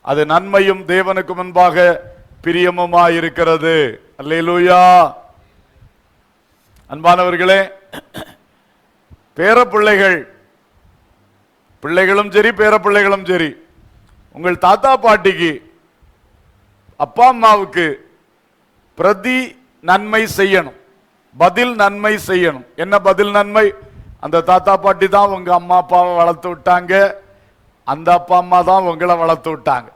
அது நன்மையும் தேவனுக்கு முன்பாக பிரியமுமாயிருக்கிறது. அல்லேலூயா. அன்பானவர்களே, பேரப்பிள்ளைகள், பிள்ளைகளும் சரி பேரப்பிள்ளைகளும் சரி, உங்கள் தாத்தா பாட்டிக்கு அப்பா அம்மாவுக்கு பிரதி நன்மை செய்யணும், பதில் நன்மை செய்யணும். என்ன பதில் நன்மை? அந்த தாத்தா பாட்டி தான் உங்க அம்மா அப்பாவை வளர்த்து விட்டாங்க, அந்த அப்பா அம்மா தான் உங்களை வளர்த்து விட்டாங்க.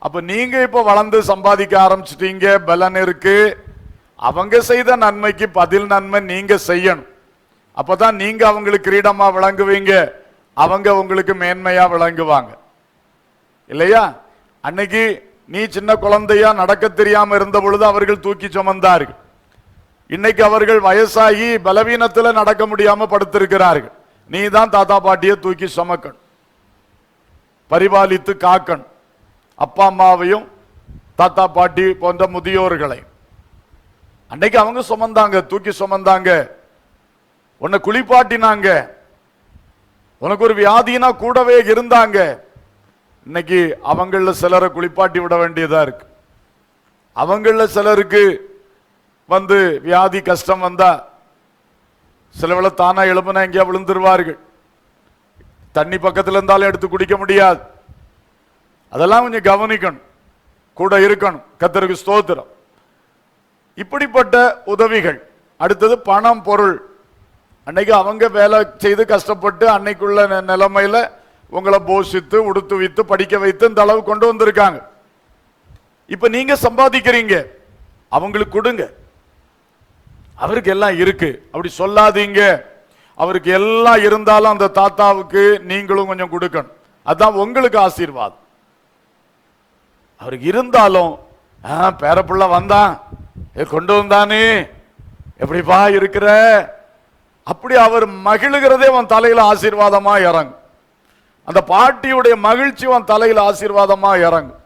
அப்ப நீங்க இப்ப வளர்ந்து சம்பாதிக்க ஆரம்பிச்சிட்டீங்க, பலன் இருக்கு. அவங்க செய்த நன்மைக்கு பதில் நன்மை நீங்க செய்யணும். அப்பதான் நீங்க அவங்களுக்கு கிரீடமா விளங்குவீங்க, அவங்க உங்களுக்கு மேன்மையா விளங்குவாங்க. இல்லையா? அன்னைக்கு நீ சின்ன குழந்தையா நடக்க தெரியாம இருந்த பொழுது அவர்கள் தூக்கி சுமந்தார்கள். இன்னைக்கு அவர்கள் வயசாகி பலவீனத்தில் நடக்க முடியாம படுத்திருக்கிறார்கள். நீ தான் தாத்தா பாட்டியை தூக்கி சுமக்கணும், பரிபாலித்து காக்கணும். அப்பா அம்மாவையும் தாத்தா பாட்டி போன்ற முதியோர்களை அன்னைக்கு அவங்க சுமந்தாங்க, தூக்கி சுமந்தாங்க, உன்னை குளிப்பாட்டினாங்க, உனக்கு ஒரு வியாதினா கூடவே இருந்தாங்க. இன்னைக்கு அவங்கள சிலரை குளிப்பாட்டி விட வேண்டியதா இருக்கு. அவங்கள சிலருக்கு வியாதி கஷ்டம் வந்தா சிலவளை தானா எழுப்புனா எங்கேயா விழுந்துருவார்கள். தண்ணி பக்கத்தில் இருந்தாலும் எடுத்து குடிக்க முடியாது. அதெல்லாம் கொஞ்சம் கவனிக்கணும். கூட இருக்கணும். கர்த்தருக்கு ஸ்தோத்திரம். இப்படிப்பட்ட உதவிகள். அடுத்தது பணம், பொருள். அன்னைக்கு அவங்க வேலை செய்து கஷ்டப்பட்டு அன்னைக்குள்ள நிலைமையில உங்களை போஷித்து உடுத்து வைத்து படிக்க வைத்து இந்த அளவு கொண்டு வந்திருக்காங்க. இப்ப நீங்க சம்பாதிக்கிறீங்க, அவங்களுக்கு கொடுங்க. அவருக்கு எல்லாம் இருக்கு அப்படி சொல்லாதீங்க. அவருக்கு எல்லாம் இருந்தாலும் அந்த தாத்தாவுக்கு நீங்களும் கொஞ்சம் கொடுக்கணும். அதான் உங்களுக்கு ஆசீர்வாதம். அவருக்கு இருந்தாலும் பேரப்புள்ள வந்தான், கொண்டு வந்தானே, எப்படிப்பா இருக்கிற, அப்படி அவர் மகிழுகிறதே அவன் தலையில ஆசீர்வாதமா இறங்கும். அந்த பாட்டியுடைய மகிழ்ச்சி அவன் தலையில ஆசீர்வாதமா இறங்கும்.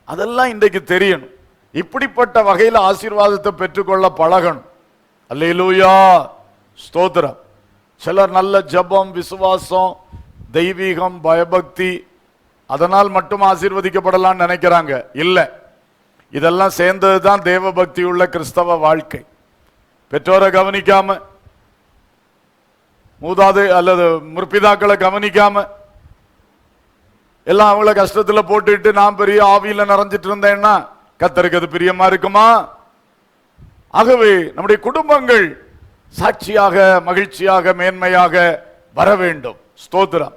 அதெல்லாம் இன்றைக்கு தெரியணும். இப்படிப்பட்ட வகையில் ஆசீர்வாதத்தை பெற்றுக்கொள்ள பழகணும். அல்லேலூயா, ஸ்தோத்திரம். சிலர் நல்ல ஜபம், விசுவாசம், தெய்வீகம், பயபக்தி அதனால் மட்டும் ஆசீர்வதிக்கப்படலாம்னு நினைக்கிறாங்க. இல்ல, இதெல்லாம் சேர்ந்ததுதான் தேவ பக்தி உள்ள கிறிஸ்தவ வாழ்க்கை. பெற்றோரை கவனிக்காம, மூதாதை அல்லது முற்பிதாக்களை கவனிக்காம, எல்லாம் அவங்கள கஷ்டத்துல போட்டுட்டு நான் பெரிய ஆவியில நிறைஞ்சிட்டு இருந்தேன்னா கர்த்தருக்கு அது பிரியமா இருக்குமா? ஆகவே நம்முடைய குடும்பங்கள் சாட்சியாக, மகிழ்ச்சியாக, மேன்மையாக வர வேண்டும். ஸ்தோத்திரம்.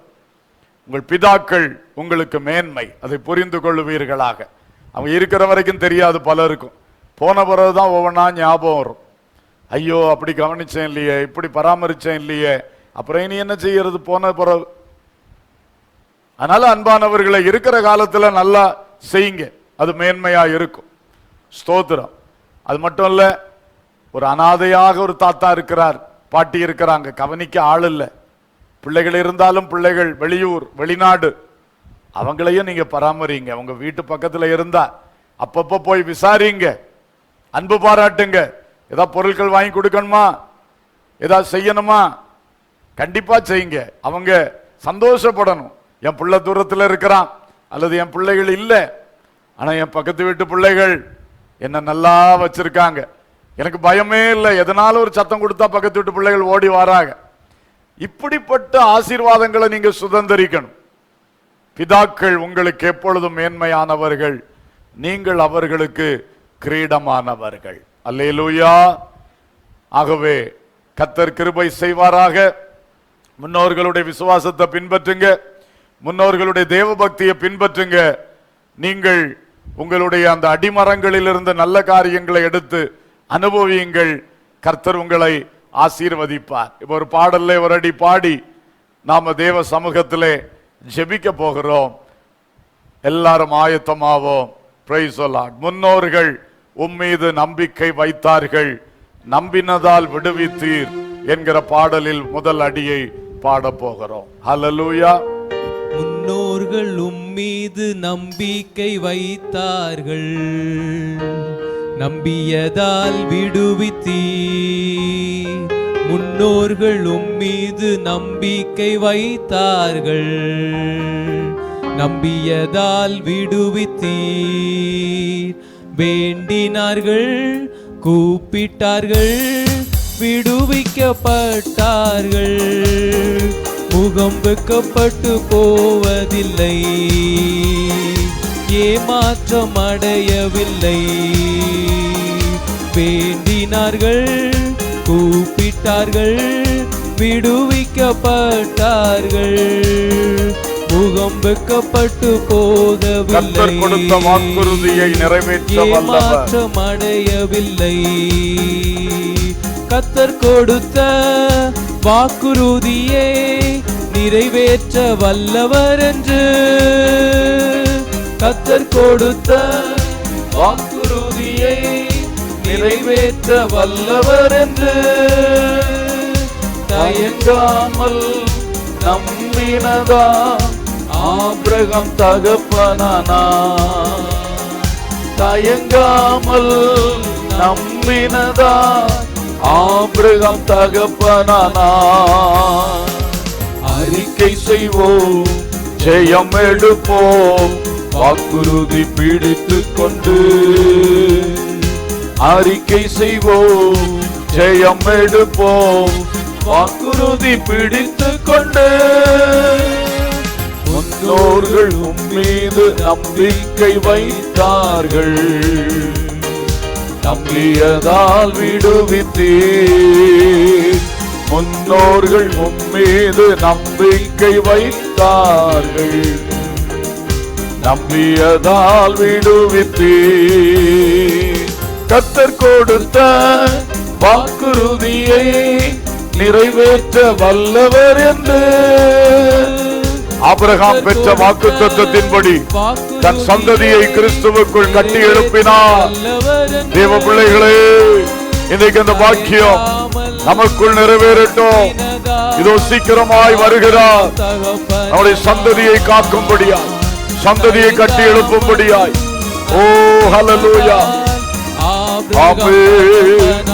உங்கள் பிதாக்கள் உங்களுக்கு மேன்மை, அதை புரிந்து கொள்ளுவீர்களாக. அவங்க இருக்கிற வரைக்கும் தெரியாது பலருக்கும். போன பிறகுதான் ஒவ்வொன்றா ஞாபகம் வரும். ஐயோ, அப்படி கவனிச்சேன் இல்லையே, இப்படி பராமரிச்சேன் இல்லையே, அப்புறம் இனி என்ன செய்யறது போன பிறகு. அதனால அன்பானவர்களை இருக்கிற காலத்துல நல்லா செய்யுங்க, அது மேன்மையா இருக்கும். ஸ்தோத்திரம். அது மட்டும் இல்ல, ஒரு அனாதையாக ஒரு தாத்தா இருக்கிறார், பாட்டி இருக்கிறாங்க, கவனிக்க ஆள் இல்லை. பிள்ளைகள் இருந்தாலும் பிள்ளைகள் வெளியூர், வெளிநாடு, அவங்களையும் நீங்க பராமரிங்க. அவங்க வீட்டு பக்கத்துல இருந்தா அப்பப்ப போய் விசாரிங்க, அன்பு பாராட்டுங்க. ஏதாவது பொருட்கள் வாங்கி கொடுக்கணுமா, ஏதாவது செய்யணுமா, கண்டிப்பா செய்யுங்க. அவங்க சந்தோஷப்படணும். என் பிள்ளை தூரத்தில் இருக்கிறான், அல்லது என் பிள்ளைகள் இல்லை, ஆனா என் பக்கத்து வீட்டு பிள்ளைகள் என்ன நல்லா வச்சிருக்காங்க, எனக்கு பயமே இல்லை, எதனால ஒரு சத்தம் கொடுத்தா பக்கத்து வீட்டு பிள்ளைகள் ஓடி வராங்க. இப்படிப்பட்ட ஆசீர்வாதங்களை நீங்க சுதந்திரிக்கணும். பிதாக்கள் உங்களுக்கு எப்பொழுதும் மேன்மையானவர்கள், நீங்கள் அவர்களுக்கு கிரீடமானவர்கள். அல்லேலூயா. ஆகவே கர்த்தர் கிருபை செய்வாராக. முன்னோர்களுடைய விசுவாசத்தை பின்பற்றுங்க, முன்னோர்களுடைய தேவ பக்தியை பின்பற்றுங்க. நீங்கள் உங்களுடைய அந்த அடிமரங்களில் இருந்து நல்ல காரியங்களை எடுத்து அனுபவியுங்கள். கர்த்தர் உங்களை ஆசீர்வதிப்பார். இப்ப ஒரு பாடல்ல ஒரு அடி பாடி நாம தேவ சமூகத்திலே ஜெபிக்க போகிறோம். எல்லாரும் ஆயத்தமாவோம். Praise the Lord. முன்னோர்கள் உம்மீது நம்பிக்கை வைத்தார்கள், நம்பினதால் விடுவித்தீர் என்கிற பாடலில் முதல் அடியை பாட போகிறோம். ஹல்லேலூயா. முன்னோர்கள் உம்மீது நம்பிக்கை வைத்தார்கள், நம்பியதால் விடுவித்தீர். முன்னோர்கள் உம்மீது நம்பிக்கை வைத்தார்கள், நம்பியதால் விடுவித்தீர். வேண்டினார்கள், கூப்பிட்டார்கள், விடுவிக்கப்பட்டார்கள். முகம் வெக்கப்பட்டு போவதில்லை, ஏமாற்றம் அடையவில்லை. வேண்டினார்கள், கூப்பிட்டார்கள், விடுவிக்கப்பட்டார்கள். முகம் வெக்கப்பட்டு போகவில்லை, கொடுத்த வாக்குறுதியை நிறைவேற்ற ஏமாற்றம் அடையவில்லை. கர்த்தர் கொடுத்த வாக்குறுதியை நிறைவேற்ற வல்லவர் என்று, கர்த்தர் கொடுத்த வாக்குறுதியை நிறைவேற்ற வல்லவர் என்று தயங்காமல் நம்பினதா ஆபிரகாம் தகப்பனானா. தயங்காமல் நம்பினதா ஆபிரகாம் தகப்பனானா. அறிக்கை செய்வோம், ஜெயம் எடுப்போம், வாக்குறுதி பிடித்துக் கொண்டு. அறிக்கை செய்வோம், ஜெயம் எடுப்போம், வாக்குறுதி பிடித்துக் கொண்டு. முன்னோர்கள் உம்மீது நம்பிக்கை வைத்தார்கள், நம்பியதால் விடுவித்தீர். முன்னோர்கள் உம்மீது நம்பிக்கை வைத்தார்கள், நம்பியதால் விடுவித்தீர். கர்த்தர் கொடுத்த வாக்குறுதியை நிறைவேற்ற வல்லவர் என்று ஆபிரகாம் பெற்ற வாக்குத்தத்தத்தின்படி தன் சந்ததியை கிறிஸ்துவுக்குள் கட்டி எழுப்பினார். தேவ பிள்ளைகளே, இன்றைக்கு அந்த வாக்கியம் நமக்குள் நிறைவேறட்டும். இதோ சீக்கிரமாய் வருகிறார். நம்முடைய சந்ததியை காக்கும்படியாய், சந்ததியை கட்டி எழுப்பும்படியாய். ஓ ஹல்லேலூயா, ஆமென்.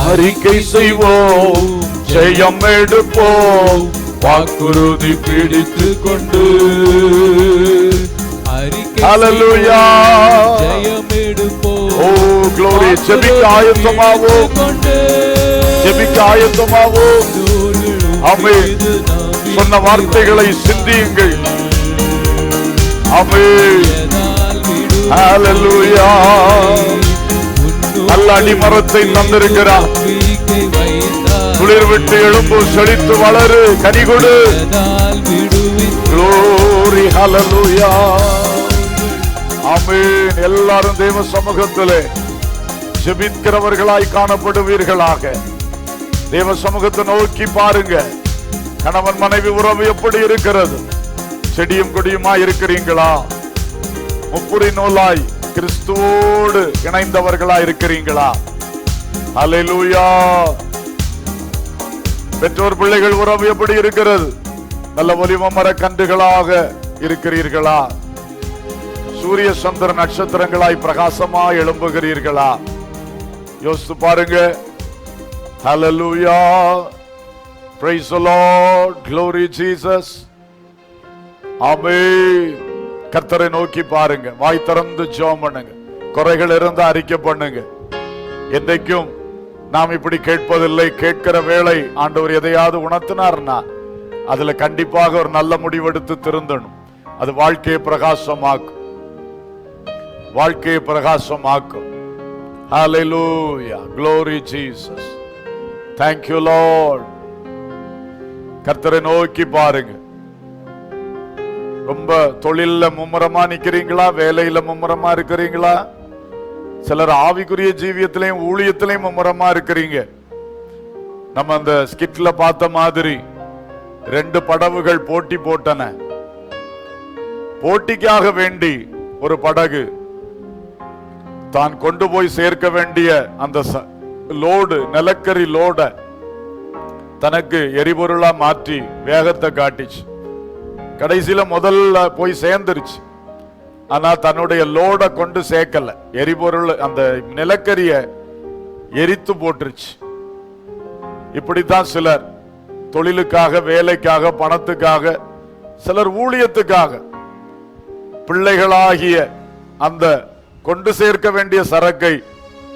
அறிக்கை செய்வோம், ஜெயம் எடுப்போம், வாக்குறுதி பிடித்துக் கொண்டு. ஹல்லேலூயா, ஜெயம் எடுப்போம். ஓ glory. ஜெபிக்க ஆயத்தமாவோம், ஜெபிக்க ஆயத்தமாவோம். ஆமென். சொன்ன வார்த்தைகளை சிந்தியுங்கள். ஆமென். ஹல்லேலூயா. நல்ல அடிமரத்தை தந்திருக்கிறார். குளிர் விட்டு எழும்பு, செழித்து வளரு, கனி கொடு. glory, hallelujah. ஆமென். எல்லாரும் தேவ சமூகத்திலே ஜெபிக்கிறவர்களாய் காணப்படுவீர்களாக. தேவ சமூகத்தை நோக்கி பாருங்க. கணவன் மனைவி உறவு எப்படி இருக்கிறது? செடியும் கொடியுமாய் இருக்கிறீங்களா? முப்புரி நூலாய் கிறிஸ்துவோடு இணைந்தவர்களாய் இருக்கிறீங்களா? ஹல்லேலூயா. பெற்றோர் பிள்ளைகள் உறவு எப்படி இருக்கிறது? நல்ல ஒலிவ மர கன்றுகளாக இருக்கிறீர்களா? சூரிய சந்திர நட்சத்திரங்களாய் பிரகாசமாய் எழும்புகிறீர்களா? யோசித்து பாருங்க. ஹல்லேலூயா. Praise the Lord. Glory Jesus. ஆமென். கர்த்தரை நோக்கி பாருங்க. வாய் திறந்து ஜெபம் பண்ணுங்க. குறைகள் இருந்தா அறிக்கை பண்ணுங்க. என்றைக்கும் நாம் இப்படி கேட்பதில்லை. கேட்கிற வேளை ஆண்டவர் எதையாவது உணர்த்தினார்னா அதுல கண்டிப்பாக ஒரு நல்ல முடிவெடுத்து திருந்தணும். அது வாழ்க்கையை பிரகாசமாக்கும், வாழ்க்கையை பிரகாசமாக்கும். Hallelujah. Glory Jesus. Thank you Lord. கர்த்தரை நோக்கி பாருங்க. ரொம்ப தொழில்ல மும்முரமா நிக்கிறீங்களா? வேலையில மும்முரமா இருக்கிறீங்களா? சிலர் ஆவிக்குரிய ஜீவியத்திலையும் ஊழியத்திலையும் மும்முரமா இருக்கிறீங்க. நம்ம அந்த ஸ்கிட்ல பார்த்த மாதிரி 2 படகுகள் போட்டி போட்டன. போட்டிக்காக வேண்டி ஒரு படகு தான் கொண்டு போய் சேர்க்க வேண்டிய அந்த லோடு, நிலக்கரி லோட தனக்கு எரிபொருளா மாற்றி வேகத்தை காட்டிச்சு. கடைசியில முதல்ல போய் சேர்ந்துருச்சு. ஆனா தன்னுடைய லோட கொண்டு சேர்க்கல. எரிபொருள் அந்த நிலக்கரிய எரித்து போட்டுருச்சு. இப்படித்தான் சிலர் தொழிலுக்காக, வேலைக்காக, பணத்துக்காக, சிலர் ஊழியத்துக்காக பிள்ளைகளாகிய அந்த கொண்டு சேர்க்க வேண்டிய சரக்கை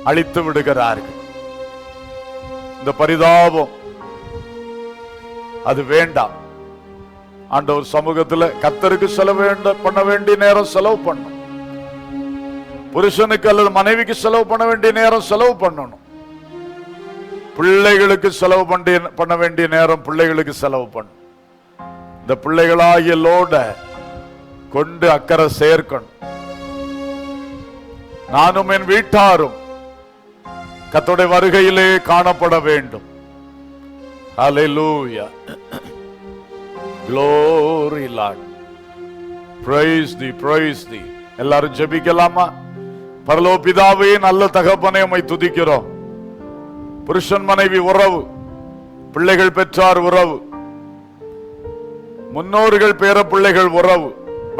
அழித்து விடுகிறார்கள். இந்த பரிதாபம் அது வேண்டாம். ஆண்டவர் சமூகத்துல கர்த்தருக்கு செலவு பண்ண வேண்டிய நேரம் செலவு பண்ணும். புருஷனுக்கு அல்லது மனைவிக்கு செலவு பண்ண வேண்டிய நேரம் செலவு பண்ணணும். பிள்ளைகளுக்கு செலவு பண்ண வேண்டிய நேரம் பிள்ளைகளுக்கு செலவு பண்ணும். இந்த பிள்ளைகளாகிய லோட கொண்டு அக்கறை சேர்க்கணும். நானும் என் வீட்டாரும் கர்த்தருடைய வருகையிலே காணப்பட வேண்டும். Hallelujah. Glory Lord. Praise thee, praise thee. எல்லாரும் ஜெபிக்கலாமா? பரலோக பிதாவே, நல்ல தகப்பனே, உம்மை துதிக்கிறோம். புருஷன் மனைவி உறவு, பிள்ளைகள் பெற்றார் உறவு, முன்னோர்கள் பேர பிள்ளைகள் உறவு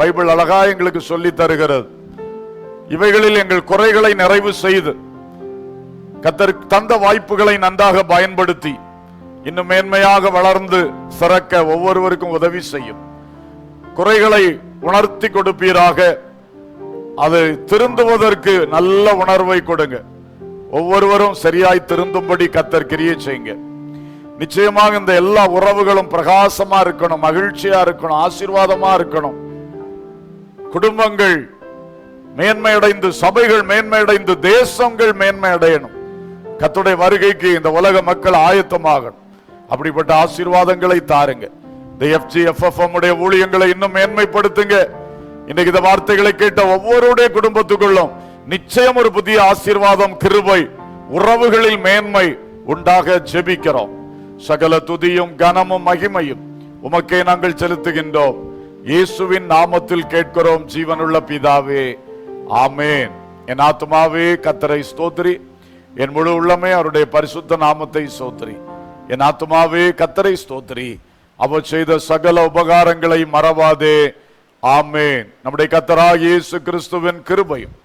பைபிள் அழகா எங்களுக்கு சொல்லி தருகிறது. இவைகளில் எங்கள் குறைகளை நிறைவு செய்து கர்த்தர் தந்த வாய்ப்புகளை நன்றாக பயன்படுத்தி இன்னும் மேன்மையாக வளர்ந்து சிறக்க ஒவ்வொருவருக்கும் உதவி செய்யும். குறைகளை உணர்த்தி கொடுப்பீராக. அது திருந்துவதற்கு நல்ல உணர்வை கொடுங்க. ஒவ்வொருவரும் சரியாய் திருந்தும்படி கர்த்தர் கிரியை செய்யுங்க. நிச்சயமாக இந்த எல்லா உறவுகளும் பிரகாசமா இருக்கணும், மகிழ்ச்சியா இருக்கணும், ஆசீர்வாதமா இருக்கணும். குடும்பங்கள் மேன்மையடைந்து, சபைகள் மேன்மையடைந்து, தேசங்கள் மேன்மையடையணும். கர்த்தருடைய வருகைக்கு இந்த உலக மக்கள் ஆயத்தமாகணும். அப்படிப்பட்ட ஆசீர்வாதங்களை தாருங்க. இந்த FGFFM உடைய ஊழியங்களை இன்னும் மேன்மைப்படுத்துங்க. இன்னைக்கு இந்த வார்த்தைகளை கேட்ட ஒவ்வொருடைய குடும்பத்துக்குள்ளும் நிச்சயம் ஒரு புதிய ஆசீர்வாதம், கிருபை, உறவுகளில் மேன்மை உண்டாக ஜெபிக்கிறோம். சகல துதியும் கனமும் மகிமையும் உமக்கே நாங்கள் செலுத்துகின்றோம். இயேசுவின் நாமத்தில் கேட்கிறோம் ஜீவனுள்ள பிதாவே, ஆமேன். என் ஆத்துமாவே கர்த்தரை ஸ்தோத்திரி, என் முழு உள்ளமே அவருடைய பரிசுத்த நாமத்தை ஸ்தோத்திரி. என் ஆத்துமாவே கர்த்தரை ஸ்தோத்திரி, அவர் செய்த சகல உபகாரங்களை மறவாதே. ஆமேன். நம்முடைய கர்த்தராகிய இயேசு கிறிஸ்துவின் கிருபையும்,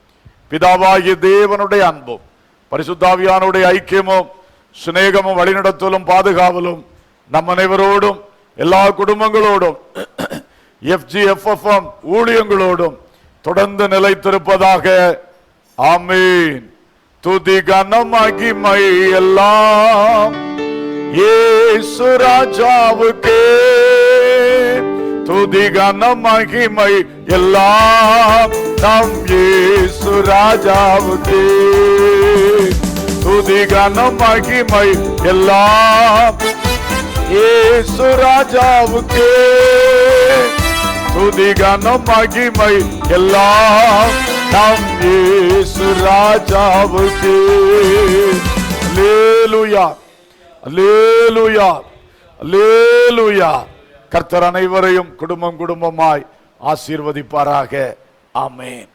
பிதாவாகிய தேவனுடைய அன்பும், பரிசுத்தாவியானுடைய ஐக்கியமும், சிநேகமும், வழிநடத்தலும், பாதுகாவலும் நம் அனைவரோடும், எல்லா குடும்பங்களோடும், FGFFM ஊழியங்களோடும் தொடர்ந்து நிலைத்திருப்பதாக. ஆமீன். துதி கனம் மகிமை எல்லாம் இயேசு ராஜாவுக்கே. துதி கனம் மகிமை எல்லாம் நம் இயேசு ராஜாவுக்கே. துதி கனம் மகிமை எல்லாம் இயேசு ராஜாவுக்கே. துதி கனம் மகிமை எல்லாம் நம் இயேசு ராஜாவுக்கே. அல்லேலூயா, அல்லேலூயா, அல்லேலூயா. கர்த்தர் அனைவரையும் குடும்பம் குடும்பமாய் ஆசீர்வதிப்பாராக. ஆமென்.